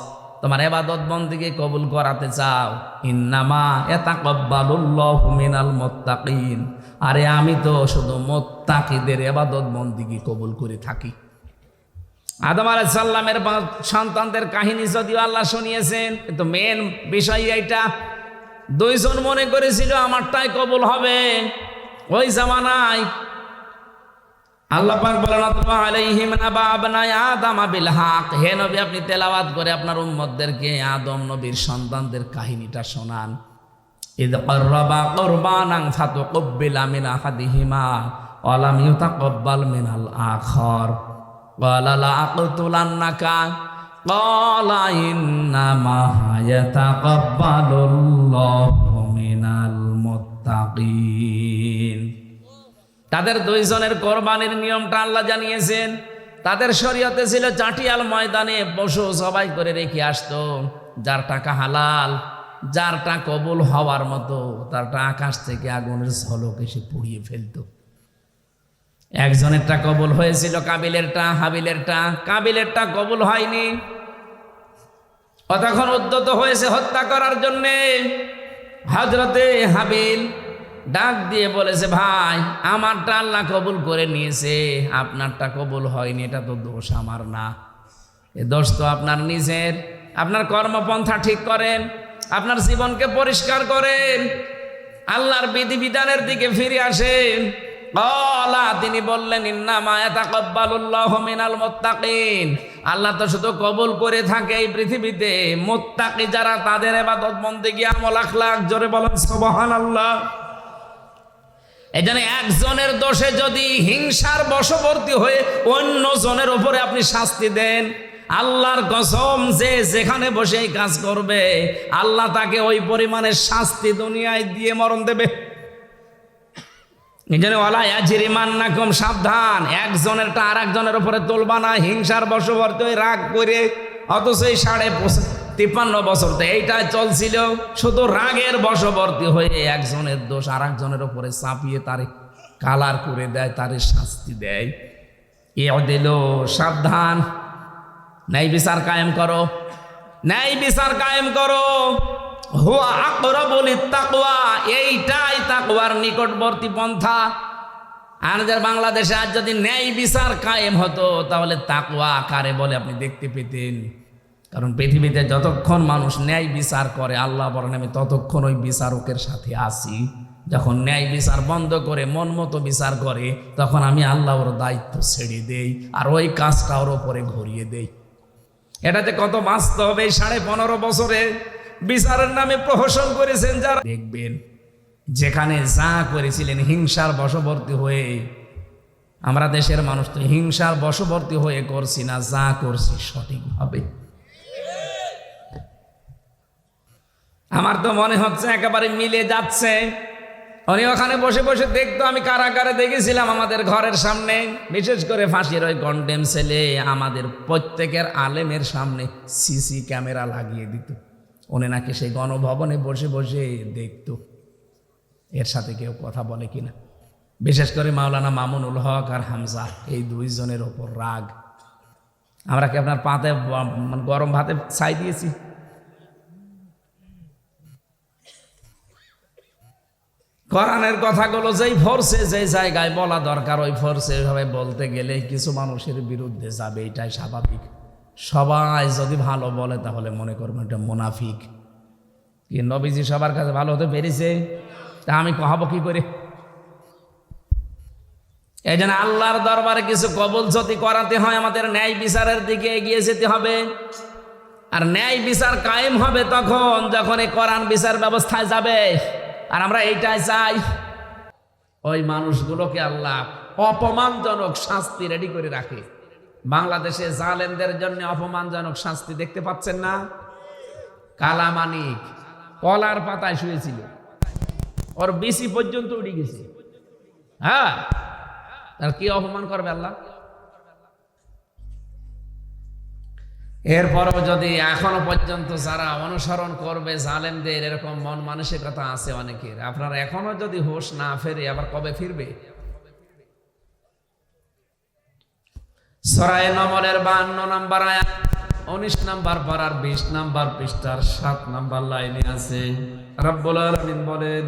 তোমার ইবাদত বন্দেগী কবুল করাতে চাও, ইন্নামা ইয়াতাকাব্বালুল্লাহু মিনাল মুত্তাকিন, আরে আমি তো শুধু মুত্তাকিদের ইবাদত বন্দেগী কবুল করে থাকি। আদম আলাইহিস সালামের সন্তানদের কাহিনী যদিও আল্লাহ শুনিয়েছেন, কিন্তু মেন বিষয় এইটা। 2 জন মনে করেছিল আমারটাই কবুল হবে ওই জামানায়। আল্লাহ পাক বলেন, আতবা আলাইহিম নাবা আবনাই আদম বিল হক। হে নবী, আপনি তেলাওয়াত করে আপনার উম্মতদেরকে আদম নবীর সন্তানদের কাহিনীটা শোনান। ইদ ক্বাররাবা কুরবানান ফাতুকব্বিলা মিন আহাদিহিমা ওয়া লাম ইউতাকাব্বাল মিনাল আখার ক্বালা লা আকতুলান্নাকা ক্বালা ইন্নামা ইয়াতাকাব্বালুল্লাহু মিনাল মুত্তাকিন। তাদের 2 জনের কোরবানির নিয়মটা আল্লাহ জানিয়েছেন। তাদের শরীয়তে ছিল চাটিয়াল ময়দানে পশু জবাই করে রেখে আসতো। যার টাকা হালাল, যারটা কবুল হওয়ার মতো, তারটা আকাশ থেকে আগুনের ঝলক এসে পুড়িয়ে ফেলতো। একজনেরটা কবুল হয়েছিল, কাবিলেরটা, হাবিলেরটা। কাবিলেরটা কবুল হয়নি। ও তখন উদ্যত হয়েছে হত্যা করার জন্যে। হযরতে হাবিল ডাক দিয়ে বলেছে, ভাই আমারটা আল্লাহ কবুল করে নিয়েছে, আপনারটা কবুল হয়নি, এটা তো দোষ আমার না, এ দোষ তো আপনার নিজের। আপনার কর্মপন্থা ঠিক করেন, আপনার জীবনকে পরিষ্কার করেন, আল্লাহর বিধিবিধানের দিকে ফিরে আসেন। তিনি বললেন, ইন্নামা ইয়াতাকাব্বালুল্লাহু মিনাল মুত্তাকিন, আল্লাহ তো শুধু কবুল করে থাকে এই পৃথিবীতে মুত্তাকি যারা, তাদের ইবাদত বন্দেগী আমল আখলাক। জোরে বলেন সুবহানাল্লাহ। এজন্য একজনের দোষে যদি হিংসার বশবর্তী হয়ে অন্য জনের উপরে আপনি শাস্তি দেন, আল্লাহর কসম, যে যেখানে বসে এই কাজ করবে আল্লাহ তাকে ওই পরিমাণের শাস্তি দুনিয়ায় দিয়ে মরণ দেবে। এজন্য ওয়ালা ইয়াজরিমান্নাকুম, সাবধান, একজনেরটা আর একজনের উপরে তুলবা না হিংসার বশবর্তী হয়ে রাগ করে। অথচ এই 53 বছর তো এইটাই চলছিল, শুধু রাগের বশবর্তী হয়ে একজনের দোষ আর একজনের উপরে চাপিয়ে তারে কালার করে দেয়, তারে শাস্তি দেয়। এ দিল, সাবধান, ন্যায় বিচার কায়েম করো, ন্যায় বিচার কায়েম করো। হুয়া আকরাবু লিত্তাকওয়া, এইটাই তাকওয়ার নিকটবর্তী পন্থা। আমাদের বাংলাদেশে আজ যদি ন্যায় বিচার কায়েম হতো, তাহলে তাকওয়া কারে বলে আপনি দেখতে পেতেন। কারণ পৃথিবীতে যতক্ষণ মানুষ ন্যায় বিচার করে, আল্লাহ বলেন আমি ততক্ষণ ওই বিচারকের সাথে আছি। যখন ন্যায় বিচার বন্ধ করে মন মতো বিচার করে, তখন আমি আল্লাহ ওর দায়িত্ব ছেড়ে দেই আর ওই কাজটা ওর ওপরে ঘুরিয়ে দেই। এটাতে কত বাস্তব। এই 15.5 বছরে বিচারের নামে প্রহসন করেছেন যারা, দেখবেন যেখানে যা করেছিলেন হিংসার বশবর্তী হয়ে। আমরা দেশের মানুষ তো হিংসার বশবর্তী হয়ে করছি না, যা করছি সঠিকভাবে। আমার তো মনে হচ্ছে একেবারে মিলে যাচ্ছে। উনি ওখানে বসে বসে দেখতো, আমি কারাগারে দেখেছিলাম আমাদের ঘরের সামনে, বিশেষ করে ফাঁসির ওই কন্ডেম সেলে আমাদের প্রত্যেকের আলেমের সামনে সিসি ক্যামেরা লাগিয়ে দিত। উনি নাকি সেই গণভবনে বসে বসে দেখতো এর সাথে কেউ কথা বলে কিনা। বিশেষ করে মাওলানা মামুনুল হক আর হামজা, এই দুইজনের ওপর রাগ। আমরা কি আপনার পাতে গরম ভাতে ছাই দিয়েছি? কোরআনের কথাগুলো যেই ফোর্সে যে জায়গায় বলা দরকার ওই ফোর্সে ভাবে বলতে গেলে কিছু মানুষের বিরুদ্ধে যাবে, এটাই স্বাভাবিক। সবাই যদি ভালো বলে তাহলে মনে করবেন এটা মুনাফিক। কি নবীজি সবার কাছে ভালো হতে পেরেছে? তা আমি কহাবো কি করে? এই জন্য আল্লাহর দরবারে কিছু কবুল যদি করাতে হয় আমাদের ন্যায় বিচারের দিকে এগিয়ে যেতে হবে। আর ন্যায় বিচার কায়েম হবে তখন যখন এই কোরআন বিচার ব্যবস্থায় যাবে। আর আমরা এইটাই চাই। ওই মানুষগুলোকে আল্লাহ অপমানজনক শাস্তি রেডি করে রাখে। বাংলাদেশে জালেমদের জন্য অপমানজনক শাস্তি দেখতে পাচ্ছেন না? কালামানিক কলার পাতায় শুয়েছিল, ওর বিসি পর্যন্ত উড়ে গেছে। হ্যাঁ, তার কি অপমান করবে আল্লাহ? এরপরও যদি এখনো পর্যন্ত যারা অনুসরণ করবে জালেমদের, এরকম মন মানসিকতা আছে অনেকের, আপনার এখনো যদি হোশ না ফেরে আবার কবে ফিরবে? সূরা নমলের 52 নম্বর আয়াত 19 নম্বর পারার 20 নম্বর পৃষ্ঠার 7 নম্বর লাইনে আছে, রব্বুল আলামিন বলেন,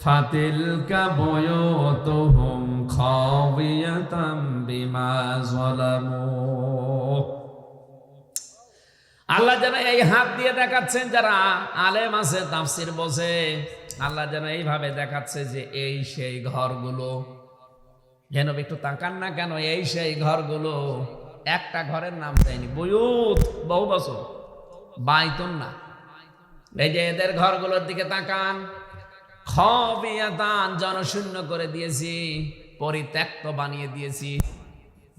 ফাতিলকা বুয়ুতুহুম খাওয়িয়াতাম বিমা যালামু। আল্লাহ যেন এই হাত দিয়ে দেখাচ্ছেন, যারা আলেম আছে তাফসীর বোঝে, আল্লাহ যেন এইভাবে দেখাচ্ছে যে এই সেই ঘরগুলো। যেন একটু তাকান না কেন, এই সেই ঘরগুলো। একটা ঘরের নাম দেয়নি, বুয়ুত বহু বছর, বাইতুন না। এই যে এদের ঘরগুলোর দিকে তাকান, খাওয়িয়াতান জনশূন্য করে দিয়েছি, পরিত্যক্ত বানিয়ে দিয়েছি,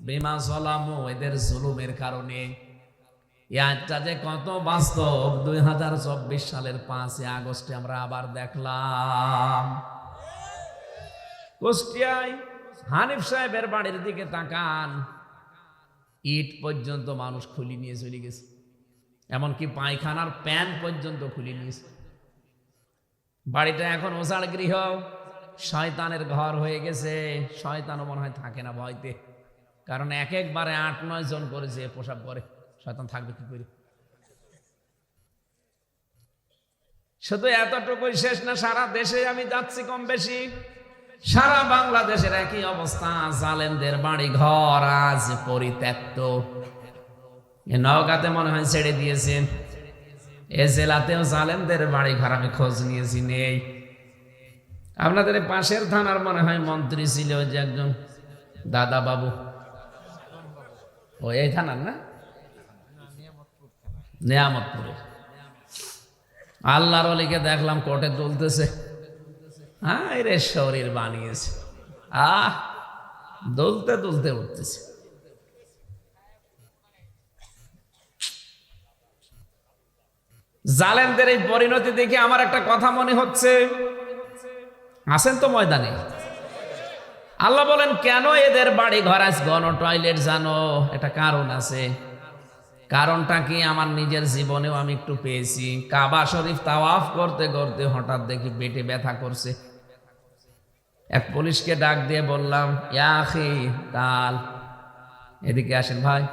বিমা যালামু এদের জুলুমের কারণে। এটা যে কত বাস্তব 2024 সালের 5 আগস্টে আমরা আবার দেখলাম। কুষ্টিয়ায় হানিফ সাহেবের বাড়ির দিকে তাকান, ইট পর্যন্ত মানুষ খুলি নিয়ে চলে গেছে, এমনকি পায়খানার প্যান পর্যন্ত খুলে নিয়েছে। বাড়িটা এখন ওসার গৃহ, শয়তানের ঘর হয়ে গেছে। শয়তানও মনে হয় থাকে না ভয়তে, কারণ এক একবারে 8-9 জন করে যে পোশাক করে, শয়তান থাকবে কি করে? শুধু এতটুকুই শেষ না, সারা দেশে আমি যাচ্ছি কম বেশি, সারা বাংলাদেশের একই অবস্থা। জালেমদের বাড়ি ঘর আজ পরিত্যক্ত। নওগাঁতে মনে হয় ছেড়ে দিয়েছেন, এ জেলাতেও জালেমদের বাড়ি ঘর আমি খোঁজ নিয়েছি, নেই। আপনাদের পাশের থানার মনে হয় মন্ত্রী ছিল যে একজন দাদা বাবু, ও এই থানার না, নিয়ামতপুরে। আল্লাহর ওলিকে দেখলাম কোর্টে তুলতেছে, হায় রে শরীর বানিয়েছে, দুলতে দুলতে উঠতেছে। জালেমদের এই পরিণতি দেখে আমার একটা কথা মনে হচ্ছে, আছেন তো ময়দানে, আল্লাহ বলেন কেন এদের বাড়ি ঘর আজ গণ টয়লেট? জানো একটা কারণ আছে। কারণটা কি? আমার নিজের জীবনেও আমি একটু পেয়েছি। কাবা শরীফ তাওয়াফ করতে করতে হঠাৎ দেখি পেটে ব্যথা করছে। এক পুলিশকে ডাক দিয়ে বললাম, ইয়া আখি তাল, এদিকে আসেন ভাই,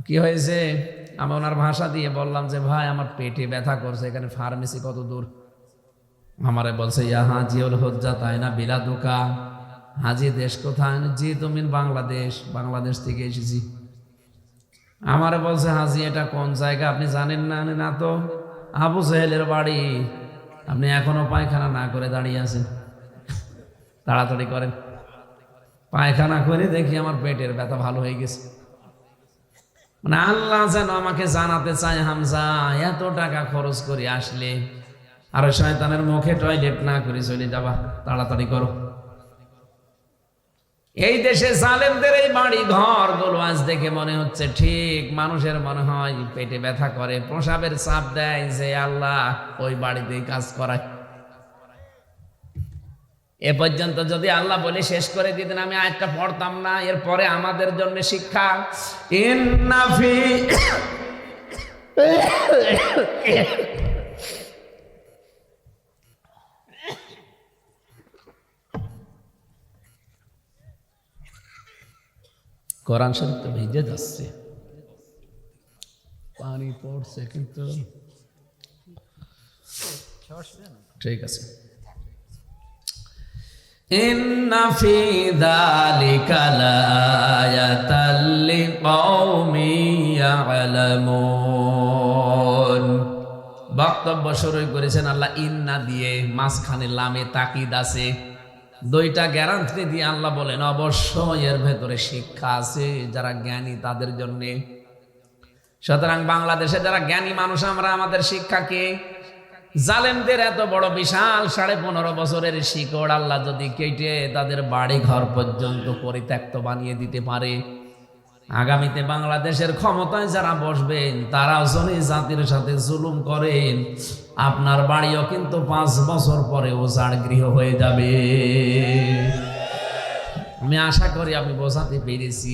কি হয়েছে? আমি ওনার ভাষা দিয়ে বললাম যে ভাই আমার পেটে ব্যথা করছে, এখানে ফার্মেসি কত দূর? আমারে বলছে, ইয়া হাজিউল হুজ্জা তাই না বিলাদুকা, হাজি দেশ কোথায়? জি তুমি বাংলাদেশ, বাংলাদেশ থেকে এসেছি। আমারে বলছে, হাজি এটা কোন জায়গা আপনি জানেন না? না তো, আবু জাহেলের বাড়ি। আপনি এখনো পায়খানা না করে দাঁড়িয়ে আছেন, তাড়াতাড়ি করেন। পায়খানা করে দেখি আমার পেটের ব্যথা ভালো হয়ে গেছে। মানে আল্লাহ যেন আমাকে জানাতে চায়, হামজা এত টাকা খরচ করে আসলে আর শয়তানের মুখে টয়লেট না করে চলে যাবা, তাড়াতাড়ি করো। এই দেশে জালেমদের এই বাড়ি ঘর গুলো আজ দেখে মনে হচ্ছে ঠিক মানুষের মনে হয় পেটে ব্যথা করে, প্রসাবের চাপ দেয় যে আল্লাহ ওই বাড়িতেই কাজ করায়। এ পর্যন্ত যদি আল্লাহ বলে শেষ করে দিতেন আমি আয়াতটা পড়তাম না। এরপরে আমাদের জন্য শিক্ষা, ইন্নাফি কোরআন শরীফ তো ভিজে যাচ্ছে, পানি পড়ছে কিন্তু ঠিক আছে। ইন্না ফি যালিকা লাআয়াতাল লিকাওমিন ইয়ালামুন। বক্তব্য শুরু করেছেন আল্লাহ ইন্না দিয়ে, মাঝখানে লামে তাকিদ আছে, দুইটা গ্যারান্টি দিয়ে আল্লাহ বলেন অবশ্যই এর ভেতরে শিক্ষা আছে যারা জ্ঞানী তাদের জন্য। সুতরাং বাংলাদেশে যারা জ্ঞানী মানুষ আমরা, আমাদের শিক্ষা কি? জালেমদের এত বড় বিশাল 15.5 বছরের শিকড় আল্লাহ যদি কেটে তাদের বাড়ি ঘর পর্যন্ত পরিত্যক্ত বানিয়ে দিতে পারে, আগামীতে বাংলাদেশের ক্ষমতায় যারা বসবেন তারাও যদি জাতির সাথে জুলুম করেন, আপনার বাড়িও কিন্তু 5 বছর পরে উজাড় গৃহ হয়ে যাবে। আমি আশা করি আমি বোঝাতে পেরেছি।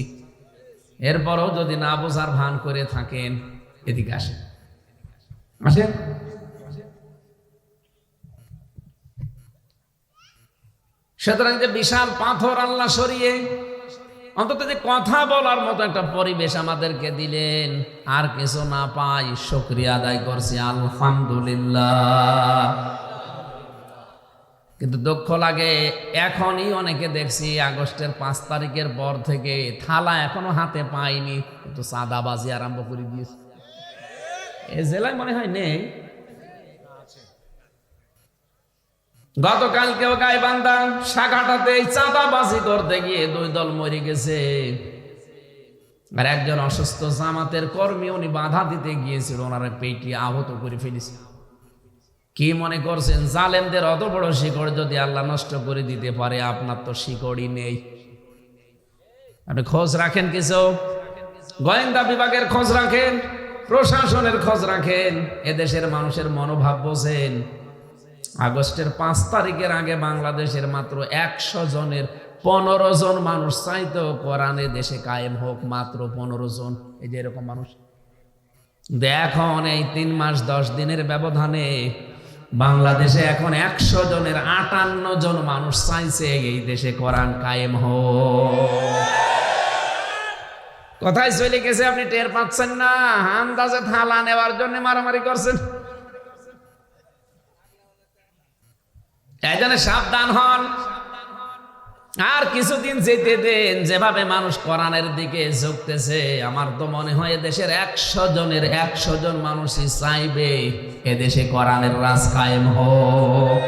এরপরও যদি না বোঝার ভান করে থাকেন, এদিকে আসেন আসেন। সুতরাং যে বিশাল পাথর আল্লাহ সরিয়ে অন্তত যে কথা বলার মতো একটা পরিবেশ আমাদেরকে দিলেন, আর কিছু না পাই শুকরিয়া আদায় করছি আলহামদুলিল্লাহ। কিন্তু দুঃখ লাগে এখনই অনেকে দেখছি আগস্টের 5 তারিখের পর থেকে থালা এখনো হাতে পাইনি, কিন্তু চাঁদাবাজি আরম্ভ করে দিয়েছে। এ জেলায় মনে হয় নেই। গতকালকেও গাইবান্ধা শাখাটাতে চাঁদাবাজি করতে গিয়ে 2 দল মরে গেছে, আর একজন অসুস্থ জামাতের কর্মী উনি বাধা দিতে গিয়েছিল, ওনারা পেটি আহত করে ফেলেছে। কি মনে করছেন জালেমদের অত বড় শিকড় যদি আল্লাহ নষ্ট করে দিতে পারে, আপনার তো শিকড়ই নেই। আপনি খোঁজ রাখেন কিছু, গোয়েন্দা বিভাগের খোঁজ রাখেন, প্রশাসনের খোঁজ রাখেন, এদেশের মানুষের মনোভাব বোঝেন। আগস্টের 5 তারিখের আগে বাংলাদেশের মাত্র 100 জনের 15 জন মানুষ চাইতো কোরআনে দেশে কায়েম হোক, মাত্র 15 জন। এই যে এরকম মানুষ দেখুন, এই 3 মাস 10 দিনের ব্যবধানে বাংলাদেশে এখন 100 জনের 58 জন মানুষ চাইছে এই দেশে কোরআন কায়েম হোক। কোথায় চলে গেছে আপনি টের পাচ্ছেন না? আন্দাজে থালা নেওয়ার জন্য মারামারি করছেন। এই জন্য সাবধান হন, আর কিছুদিন যেতে দেন। যেভাবে মানুষ কোরআনের দিকে ঝুঁকতেছে, আমার তো মনে হয় দেশের 100 জনের 100 জন মানুষই চাইবে এদেশে কোরআনের রাজ কায়েম হোক।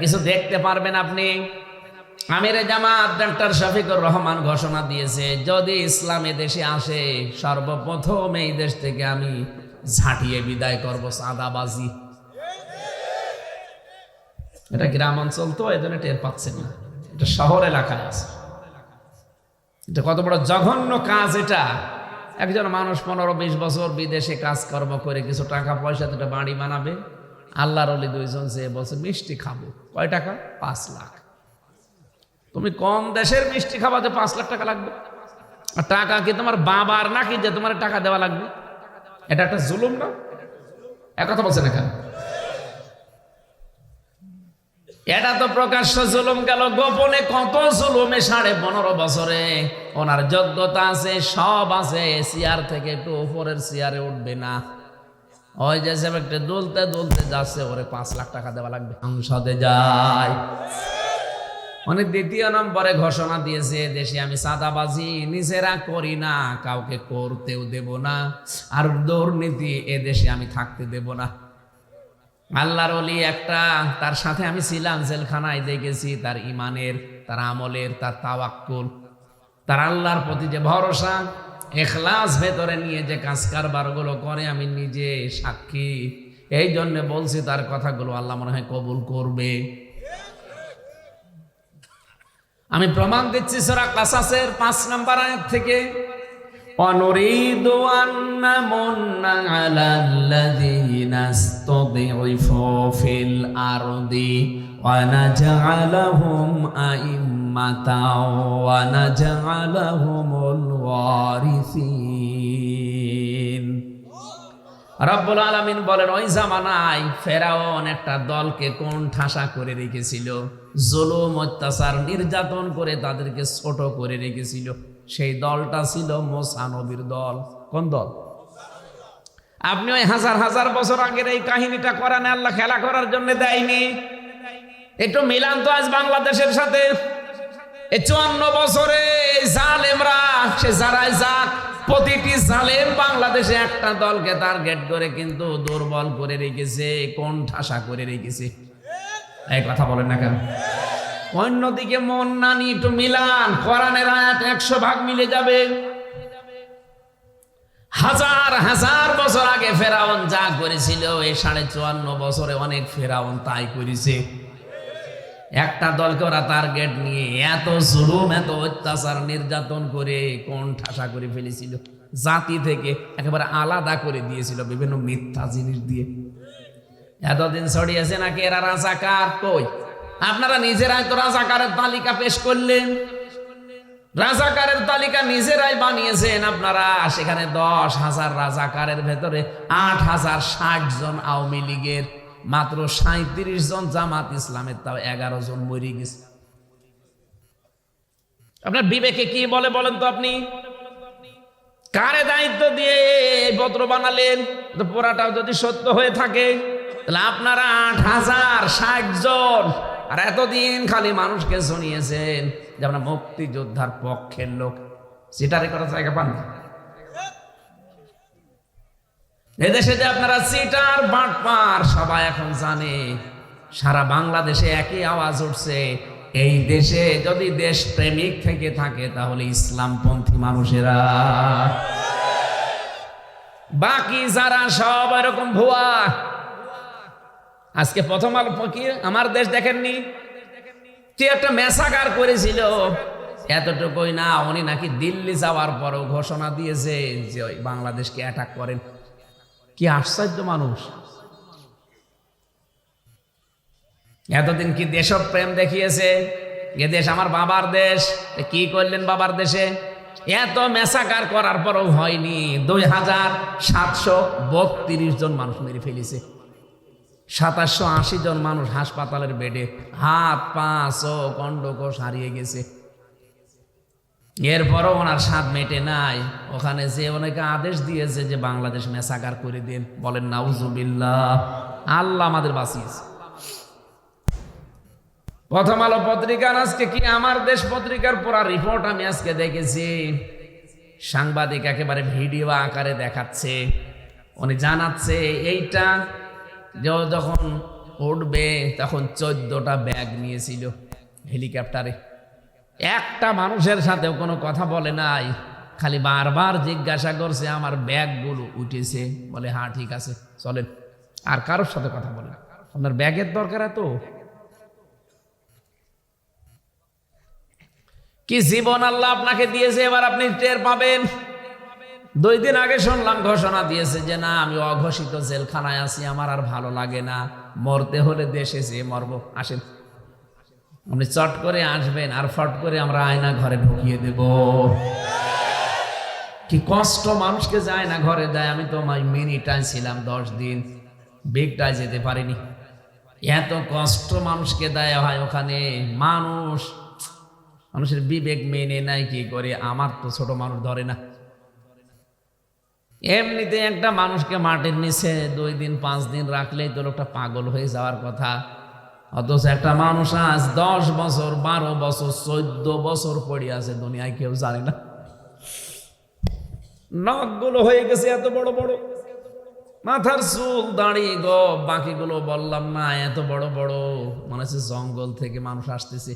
কিছু দেখতে পারবেন আপনি। আমিরে জামাত ডক্টর শফিকুর রহমান ঘোষণা দিয়েছে, যদি ইসলাম দেশে আসে সর্বপ্রথম এই দেশ থেকে আমি ঝাঁটিয়ে বিদায় করব চাঁদাবাজি। এটা গ্রাম অঞ্চল তো, এই জন্য টের পাচ্ছেন না। এটা শহর এলাকায় আছে। এটা কত বড় জঘন্য কাজ এটা। একজন মানুষ 15-20 বছর বিদেশে কাজকর্ম করে কিছু টাকা পয়সা একটা বাড়ি বানাবে, আল্লাহর ওলি 2 জন সে বলছে মিষ্টি খাবো। কয় টাকা? 5 লাখ। তুমি কোন দেশের মিষ্টি খাবাতে 5 লাখ টাকা লাগবে? আর টাকা কি তোমার বাবার নাকি যে তোমার টাকা দেওয়া লাগবে? এটা একটা জুলুম না? একথা বলছে না কেন? এটা তো প্রকাশ্য জুলুম গেল, গোপনে কত জুলুমে 15.5 বছরে ওনার যোগ্যতা আছে, সব আছে, চেয়ার থেকে একটু উপরের চেয়ারে উঠবে না। ওই যে একটু দুলতে দুলতে যাচ্ছে, ওরে 5 লাখ টাকা দেওয়া লাগবে। সংসদে যায়, মানে 2য় নম্বরে ঘোষণা দিয়েছে, দেশে আমি চাঁদাবাজি নিজেরা করি না, কাউকে করতেও দেব না, আর দুর্নীতি এদেশে আমি থাকতে দেব না। আল্লাহর ওলি একটা, তার সাথে আমি ছিলাম জেলখানায়, দেখেছি তার ইমানের, তার আমলের, তার তাওয়াক্কুল, তার আল্লাহর প্রতি যে ভরসা, ইখলাস ভেতরে নিয়ে যে কাজ কারবার গুলো করে, আমি নিজে সাক্ষী। এই জন্য বলছি তার কথাগুলো আল্লাহ মনে হয় কবুল করবে। আমি প্রমাণ দিচ্ছি সূরা কাসাসের 5 নম্বর আয়াত থেকে, অনুরিদু আন্না মুন্না আলাল্লাযীনা ইসতুযইফু ফিল আরদি ওয়া নাজআলাহুম আইম্মাতাও ওয়া নাজআলাহুমুল ওয়ারিসিন। রব্বুল আলামিন বলেন, ওই জামানায় ফেরাউন একটা দলকে কোন ঠাসা করে রেখেছিল, জুলুম অত্যাচার নির্যাতন করে তাদেরকে ছোট করে রেখেছিল। সেই দলটা ছিল মুসা নবীর দল। কোন দল? আপনি ওই হাজার হাজার বছর আগের এই কাহিনীটা কোরআনে আল্লাহ খেলা করার জন্য দেয়নি। একটু মিলান তো আজ বাংলাদেশের সাথে। এই 54 বছরে জালেমরা, সে যারাই যাক, প্রতিটি জালেম বাংলাদেশে একটা দলকে টার্গেট করে কিন্তু দুর্বল করে রেখেছে, কোন ঠাসা করে রেখেছে। এই কথা বলেন না কেন? অন্যদিকে মন না নিয়ে একটু মিলান, কোরআনের আয়াত 100 ভাগ মিলে যাবে। হাজার হাজার বছর আগে ফেরাউন যা করেছিল, এই 54.5 বছরে অনেক ফেরাউন তাই করেছে। একটা দলকে ওরা টার্গেট নিয়ে এত জুলুম, এত অত্যাচার, নির্যাতন করে কোন ঠাসা করে ফেলেছিল। জাতি থেকে একেবারে আলাদা করে দিয়েছিল বিভিন্ন মিথ্যা জিনিস দিয়ে। এতদিন ছড়িয়েছে নাকি এরা রাজাকার। কই, আপনারা নিজেরাই তো রাজাকারের তালিকা পেশ করলেন। রাজাকারের তালিকা নিজেরাই বানিয়েছেন আপনারা। সেখানে 10,000 রাজাকারের ভেতরে 8,060 জন আওয়ামী লীগের, মাত্র 37 জন জামাত ইসলামের, তাও 11 জন মরে গেছে। আপনার বিবেকে কি বলে বলেন তো? আপনি কারে দায়িত্ব দিয়ে এই পত্র বানালেন? তো পুরাটাও যদি সত্য হয়ে থাকে তাহলে আপনারা 8,060 জন, আর এতদিন খালি মানুষকে শুনিয়েছেন যে আমরা মুক্তিযোদ্ধার পক্ষের লোক। সিটারে করার জায়গা পান না। এদেশে যে আপনারা সিটার বাটপার সবাই এখন জানে। সারা বাংলাদেশে একই আওয়াজ উঠছে, এই দেশে যদি দেশ প্রেমিক থেকে থাকে তাহলে ইসলামপন্থী মানুষেরা, বাকি যারা সব এরকম ভুয়া। আজকে প্রথম আলো ফকির আমার দেশ দেখেননি, কি একটা মেসাকার করেছিল। এতটুকুই না, উনি নাকি দিল্লি যাওয়ার পরও ঘোষণা দিয়েছে যে ওই বাংলাদেশকে অ্যাটাক করেন। কি আশ্চর্য মানুষ! এতদিন কি দেশপ্রেম দেখিয়েছে, এ দেশ আমার বাবার দেশ। কি করলেন বাবার দেশে? এত মেসাকার করার পরও হয়নি। 2,732 জন মানুষ মেরে ফেলেছে। 2780 জন মানুষ হাসপাতালের বেডে, হাত পা চোখ অন্ডকোষ হারিয়ে গেছে। এরপরও ওনার স্বাদ মেটে নাই। ওখানে যে অনেকে আদেশ দিয়েছে যে বাংলাদেশ মেসাকার করে দিন। বলেন নাউজুবিল্লাহ। আল্লাহ আমাদের বাঁচিয়েছে। প্রথম আলো পত্রিকার আজকে কি আমার দেশ পত্রিকার পুরা রিপোর্ট আমি আজকে দেখেছি। সাংবাদিক একেবারে ভিডিও আকারে দেখাচ্ছে, উনি জানাচ্ছে এইটা যখন উঠবে তখন 14টা ব্যাগ নিয়েছিল হেলিকপ্টারে। একটা মানুষের সাথেও কোনো কথা বলে নাই, খালি বারবার জিজ্ঞাসা করছে আমার ব্যাগগুলো উঠেছে। বলে হ্যাঁ ঠিক আছে চলেন। আর কারোর সাথে কথা বলে না। আপনার ব্যাগের দরকার এত? কি জীবন আল্লাহ আপনাকে দিয়েছে, এবার আপনি টের পাবেন। 2 দিন আগে শুনলাম ঘোষণা দিয়েছে যে না, আমি অঘোষিত জেলখানায় আছি, আমার আর ভালো লাগে না, মরতে হলে দেশে যেয়ে মরবো। আসেন, আপনি চট করে আসবেন আর ফট করে আমরা আয়না ঘরে ঢুকিয়ে দেব। কি কষ্ট মানুষকে যায় না ঘরে দেয়। আমি তো মিনিটায় ছিলাম 10 দিন, বেগটায় যেতে পারিনি। এত কষ্ট মানুষকে দেয় হয় ওখানে। মানুষের বিবেক মেনে নেয় কি করে? আমার তো ছোট মানুষ ধরে না। এমনিতে একটা মানুষকে মাটির নিচে 2 দিন 5 দিন রাখলেই তো লোকটা পাগল হয়ে যাওয়ার কথা। অথচ একটা মানুষ আজ 10 বছর 12 বছর 14 বছর পড়ে আছে দুনিয়ায়, কেউ জানে না। নখগুলো হয়ে গেছে এত বড় বড়, মাথার চুল দাঁড়িয়ে গো, বাকিগুলো বললাম না, এত বড় বড়, মনে হচ্ছে জঙ্গল থেকে মানুষ আসতেছে।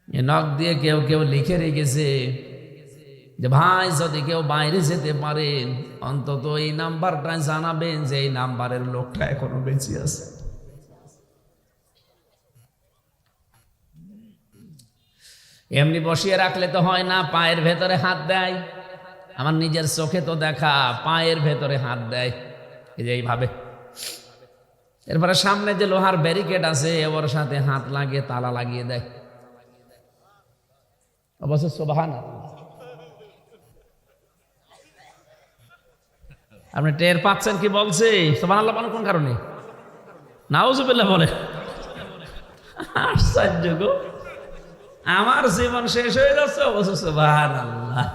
এ নখ দিয়ে কেউ কেউ লিখে রেখেছে যে ভাই যদি কেউ বাইরে যেতে পারেন অন্তত এই নাম্বারটা জানাবেন যে এই নাম্বারের লোকটা এখনো বেঁচে আছে। এমনি বসিয়ে রাখলে তো হয় না, পায়ের ভেতরে হাত দেয়। আমার নিজের চোখে তো দেখা, পায়ের ভেতরে হাত দেয়, এই যে এইভাবে। এরপরে সামনে যে লোহার ব্যারিকেড আছে ওর সাথে হাত লাগিয়ে তালা লাগিয়ে দেয়। অবশ্য সুবহানাল্লাহ, আপনি টের পাচ্ছেন কি বলছে? সুবহানাল্লাহ বলেন কোন কারণে? নাউজুবিল্লাহ বলে। আশ্চর্য গো, আমার জীবন শেষ হয়ে যাচ্ছে, অবশ্য সুবহানাল্লাহ।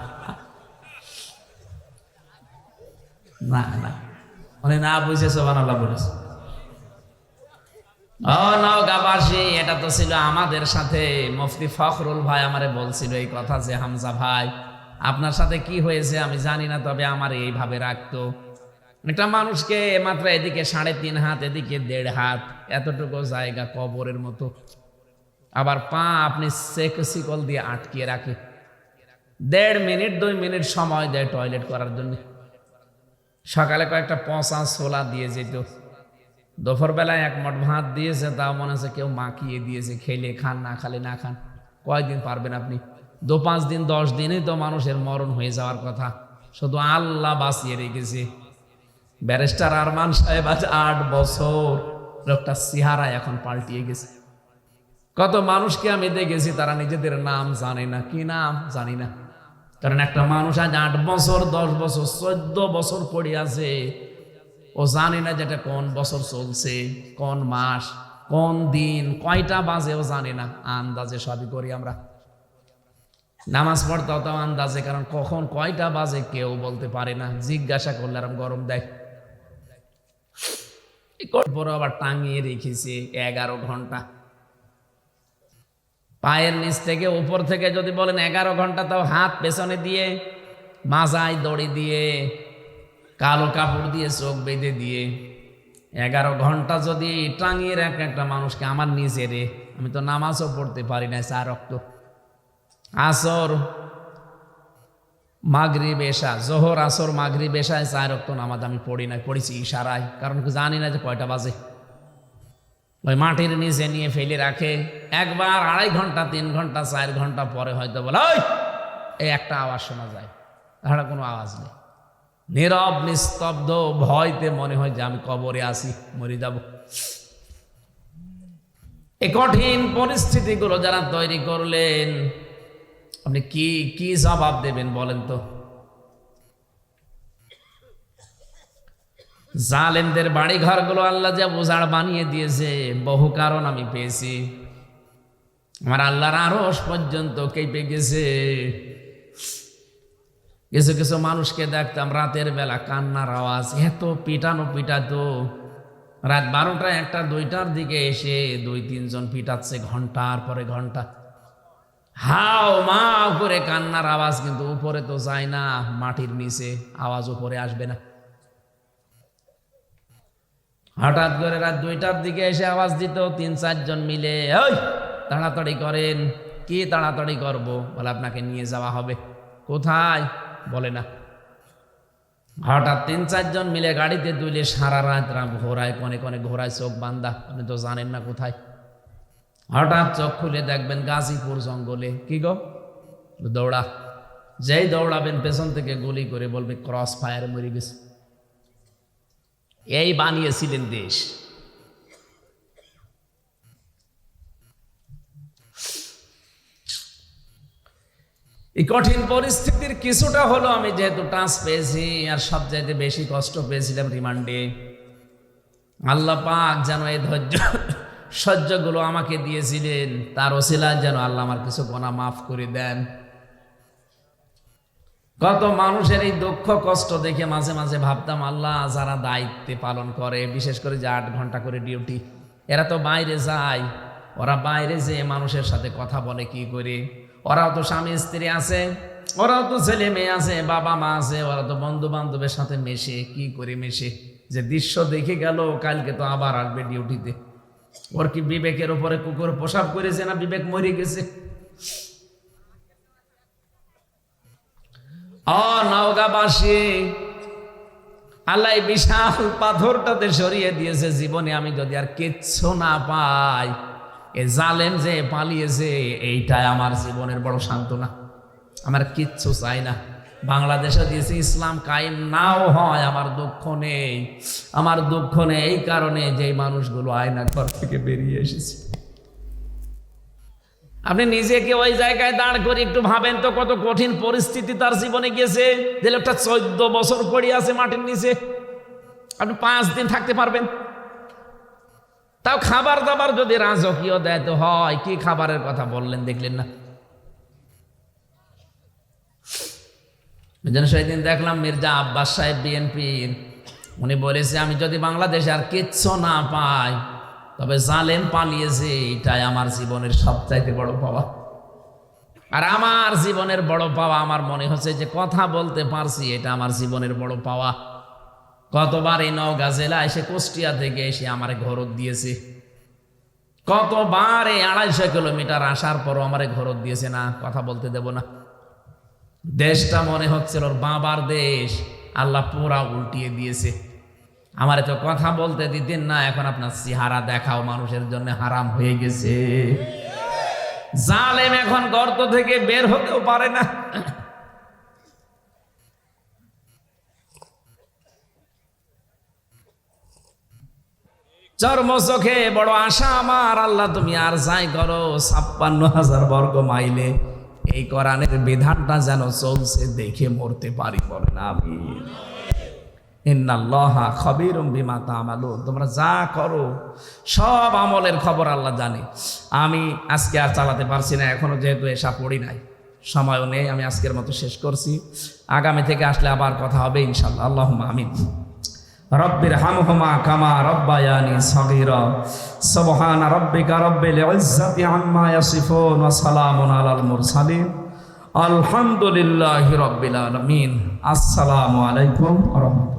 না না, মানে না বুঝে সুবহানাল্লাহ বলেছে। ও নওগাঁবাসী, এটা তো ছিল আমাদের সাথে। মুফতি ফখরুল ভাই আমারে বলছিল এই কথা যে হামজা ভাই আপনার সাথে কি হয়েছে আমি জানি না, তবে আমার এইভাবে রাখতো। একটা মানুষকে মাত্র এদিকে 3.5 হাত, এদিকে 1.5 হাত, এতটুকু জায়গা কবরের মতো, আবার পা আপনি শিকল দিয়ে আটকিয়ে রাখে। 1.5 মিনিট 2 মিনিট সময় দেয় টয়লেট করার জন্য। সকালে কয়েকটা পচা ছোলা দিয়ে যেত, দুপুর বেলায় 1 মুঠ ভাত দিয়েছে, তাও মনে হচ্ছে কেউ মাখিয়ে দিয়েছে, খেলে খান না খালে না খান। কয়দিন পারবেন আপনি? 2-5 দিন 10 দিনেই তো মানুষের মরণ হয়ে যাওয়ার কথা, শুধু আল্লাহ বাঁচিয়ে রেখেছে। ব্যারিস্টার আরমান সাহেব আজ 8 বছর, লোকটা চেহারা এখন পাল্টিয়ে গেছে। কত মানুষকে আমি দেখেছি তারা নিজেদের নাম জানে না, কি নাম জানি না। কারণ একটা মানুষ আজ 8 বছর 10 বছর 14 বছর পড়ে আছে, ও জানে না যেটা কোন বছর চলছে, কোন মাস, কোন দিন, কয়টা বাজে ও জানে না। আন্দাজে সবই করি আমরা। নামাজ পড়তাও তো আন্দাজে, কারণ কখন কয়টা বাজে কেউ বলতে পারে না, জিজ্ঞাসা করলে আরাম গরম দেয়। পরে আবার টাঙিয়ে রেখেছে 11 ঘন্টা। পায়ের নিচ থেকে উপর থেকে যদি বলেন 11 ঘন্টা, তাও হাত পেছনে দিয়ে, মাজায় দড়ি দিয়ে, কালো কাপড় দিয়ে চোখ বেঁধে দিয়ে 11 ঘন্টা যদি টাঙিয়ে রাখে একটা মানুষকে, আমার নিজেরে, আমি তো নামাজও পড়তে পারি না, 4 রক্ত, আসর মাগরিব এশা, জোহর আসর মাগরিব এশায় 4 রক্ত নামাজ আমি পড়ি না, পড়েছি ইশারায়, কারণ জানি না যে কয়টা বাজে। ওই মাটির নিচে নিয়ে ফেলে রাখে, একবার 2.5 ঘন্টা 3 ঘন্টা 4 ঘন্টা পরে হয়তো বলে ওই এই একটা আওয়াজ শোনা যায়, তাছাড়া কোনো আওয়াজ নেই, নীরব নিস্তব্ধ। ভয়তে মনে হয় যে আমি কবরে আসি, মরে যাব। এই কঠিন পরিস্থিতিগুলো যারা তৈরি করলেন, আপনি কি কি জবাব দেবেন বলেন তো? জালেমদের বাড়ি ঘরগুলো আল্লাহ যে উজাড় বানিয়ে দিয়েছে, বহু কারণ আমি পেয়েছি। আমার আল্লাহর আরশ পর্যন্ত কেঁপে গেছে। কিছু কিছু মানুষকে দেখতাম রাতের বেলা কান্নার আওয়াজ, এত পিটানো পিটাতো, রাত 12টা 1টা 2টার দিকে এসে 2-3 জন পিটাচ্ছে ঘন্টার পরে ঘন্টা, হাও মাও করে কান্নার আওয়াজ, কিন্তু উপরে তো যায় না, মাটির নিচে আওয়াজ উপরে আসবে না। হঠাৎ করে রাত 2টার দিকে এসে আওয়াজ দিত, 3-4 জন মিলে, ওই তাড়াতাড়ি করেন। কি তাড়াতাড়ি করব? বলে আপনাকে নিয়ে যাওয়া হবে। কোথায়? বলে না। হঠাৎ 3-4 জন মিলে গাড়িতে তুলে সারা রাত ঘোরায়, কনে কনে ঘোরায়, চোখ বান্ধা, আপনি তো জানেন না কোথায়। হঠাৎ চোখ খুলে দেখবেন গাজীপুর জঙ্গলে। কি গো? দৌড়া। যেই দৌড়াবেন পেছন থেকে গুলি করে বলবে ক্রস ফায়ার, মরে গেছে। এই বানিয়েছিলেন দেশ। এই কঠিন পরিস্থিতির কিছুটা হলো আমি যেহেতু টাচ পেয়েছি, আর সবচাইতে বেশি কষ্ট পেয়েছিলাম রিমান্ডে। আল্লাহ পাক যেন এই ধৈর্য সহ্যগুলো আমাকে দিয়েছিলেন, তার ওসিলায় যেন আল্লাহ আমার কিছু গুনাহ মাফ করে দেন। কত মানুষের এই দুঃখ কষ্ট দেখে মাঝে মাঝে ভাবতাম, আল্লাহ যারা দায়িত্বে পালন করে, বিশেষ করে যে 8 ঘন্টা করে ডিউটি, এরা তো বাইরে যায়, ওরা বাইরে যে মানুষের সাথে কথা বলে কি করে, ওরাও তো স্বামী স্ত্রী আছে, ওরাও তো ছেলে মেয়ে আছে, বাবা মা আছে, ওরা তো বন্ধু বান্ধবের সাথে মেশে, কি করে মেশে, যে দৃশ্য দেখে গেল কালকে তো আবার আসবে ডিউটিতে। ওর কি বিবেকের উপরে কুকুর প্রসাব করেছে না বিবেক মরে গেছে? নওগাঁবাসী, আল্লাহ বিশাল পাথরটাতে সরিয়ে দিয়েছে। জীবনে আমি যদি আর কিচ্ছু না পাই, এ জালেম যে পালিয়েছে এইটাই আমার জীবনের বড় সান্ত্বনা। আমার কিচ্ছু চাই না। বাংলাদেশে দিয়েছে ইসলাম কায়েম নাও হয়, আমার দুঃখ নেই। আমার দুঃখ নেই এই কারণে যে মানুষগুলো আয়নার ঘর থেকে বেরিয়ে এসেছে। আপনি নিজেকে ওই জায়গায় দাঁড় করে একটু ভাবেন তো, কত কঠিন পরিস্থিতি তার জীবনে গেছে। যে লোকটা 14 বছর পড়ে আছে মাটির নিচে, আপনি 5 দিন থাকতে পারবেন? তাও খাবার দাবার যদি রাজকীয় দেয় তো হয়। কি খাবারের কথা বললেন দেখলেন না? সেদিন দেখলাম মির্জা আব্বাস সাহেব বিএনপির, উনি বলেছে আমি যদি বাংলাদেশে আর কিচ্ছু না পাই তবে জালেম পালিয়েছে এটাই আমার জীবনের সবচাইতে বড় পাওয়া। আর আমার জীবনের বড় পাওয়া আমার মনে হচ্ছে যে কথা বলতে পারছি, এটা আমার জীবনের বড় পাওয়া। কতবার এই নওগাঁ জেলা এসে কুষ্টিয়া থেকে এসে আমারে ঘরত দিয়েছে, কতবার এই 250 কিলোমিটার আসার পরও আমারে ঘরত দিয়েছে না, কথা বলতে দেব না। দেশটা মনে হচ্ছিল ওর বাবার দেশ, আল্লাহ পুরা উল্টিয়ে দিয়েছে। আমারে তো কথা বলতে দিতেন না, এখন আপনার চেহারা দেখাও মানুষের জন্য হারাম হয়ে গেছে। জালেম এখন গর্ত থেকে বের হতেও পারে না। চর্ম চোখে বড় আশা আমার, আল্লাহ তুমি আর যাই করো 56,000 বর্গ মাইলে এই কোরআনের বিধানটা যেন চলছে দেখে মরতে পারি, বলেন আমিন। ইন্নাল্লাহা খাবীরুম বিমা তা'মালুন, তোমরা যা করো সব আমলের খবর আল্লাহ জানে। আমি আজকে আর চালাতে পারছি না এখনো, যেহেতু এসা পড়ি নাই, সময়ও নেই। আমি আজকের মতো শেষ করছি, আগামী থেকে আসলে আবার কথা হবে ইনশাআল্লাহ। আল্লাহুম্মা আমিন। রব্বির হামহুমা কামা রব্বায়ানি সগীরা। সুবহান রাব্বিকা রব্বিল ইজ্জাতি আম্মা ইয়াসিফুন ওয়া সালামুন আলাল মুরসালিন। আলহামদুলিল্লাহি রাব্বিল আলামিন। আসসালামু আলাইকুম ওয়া রাহমাতুল্লাহ।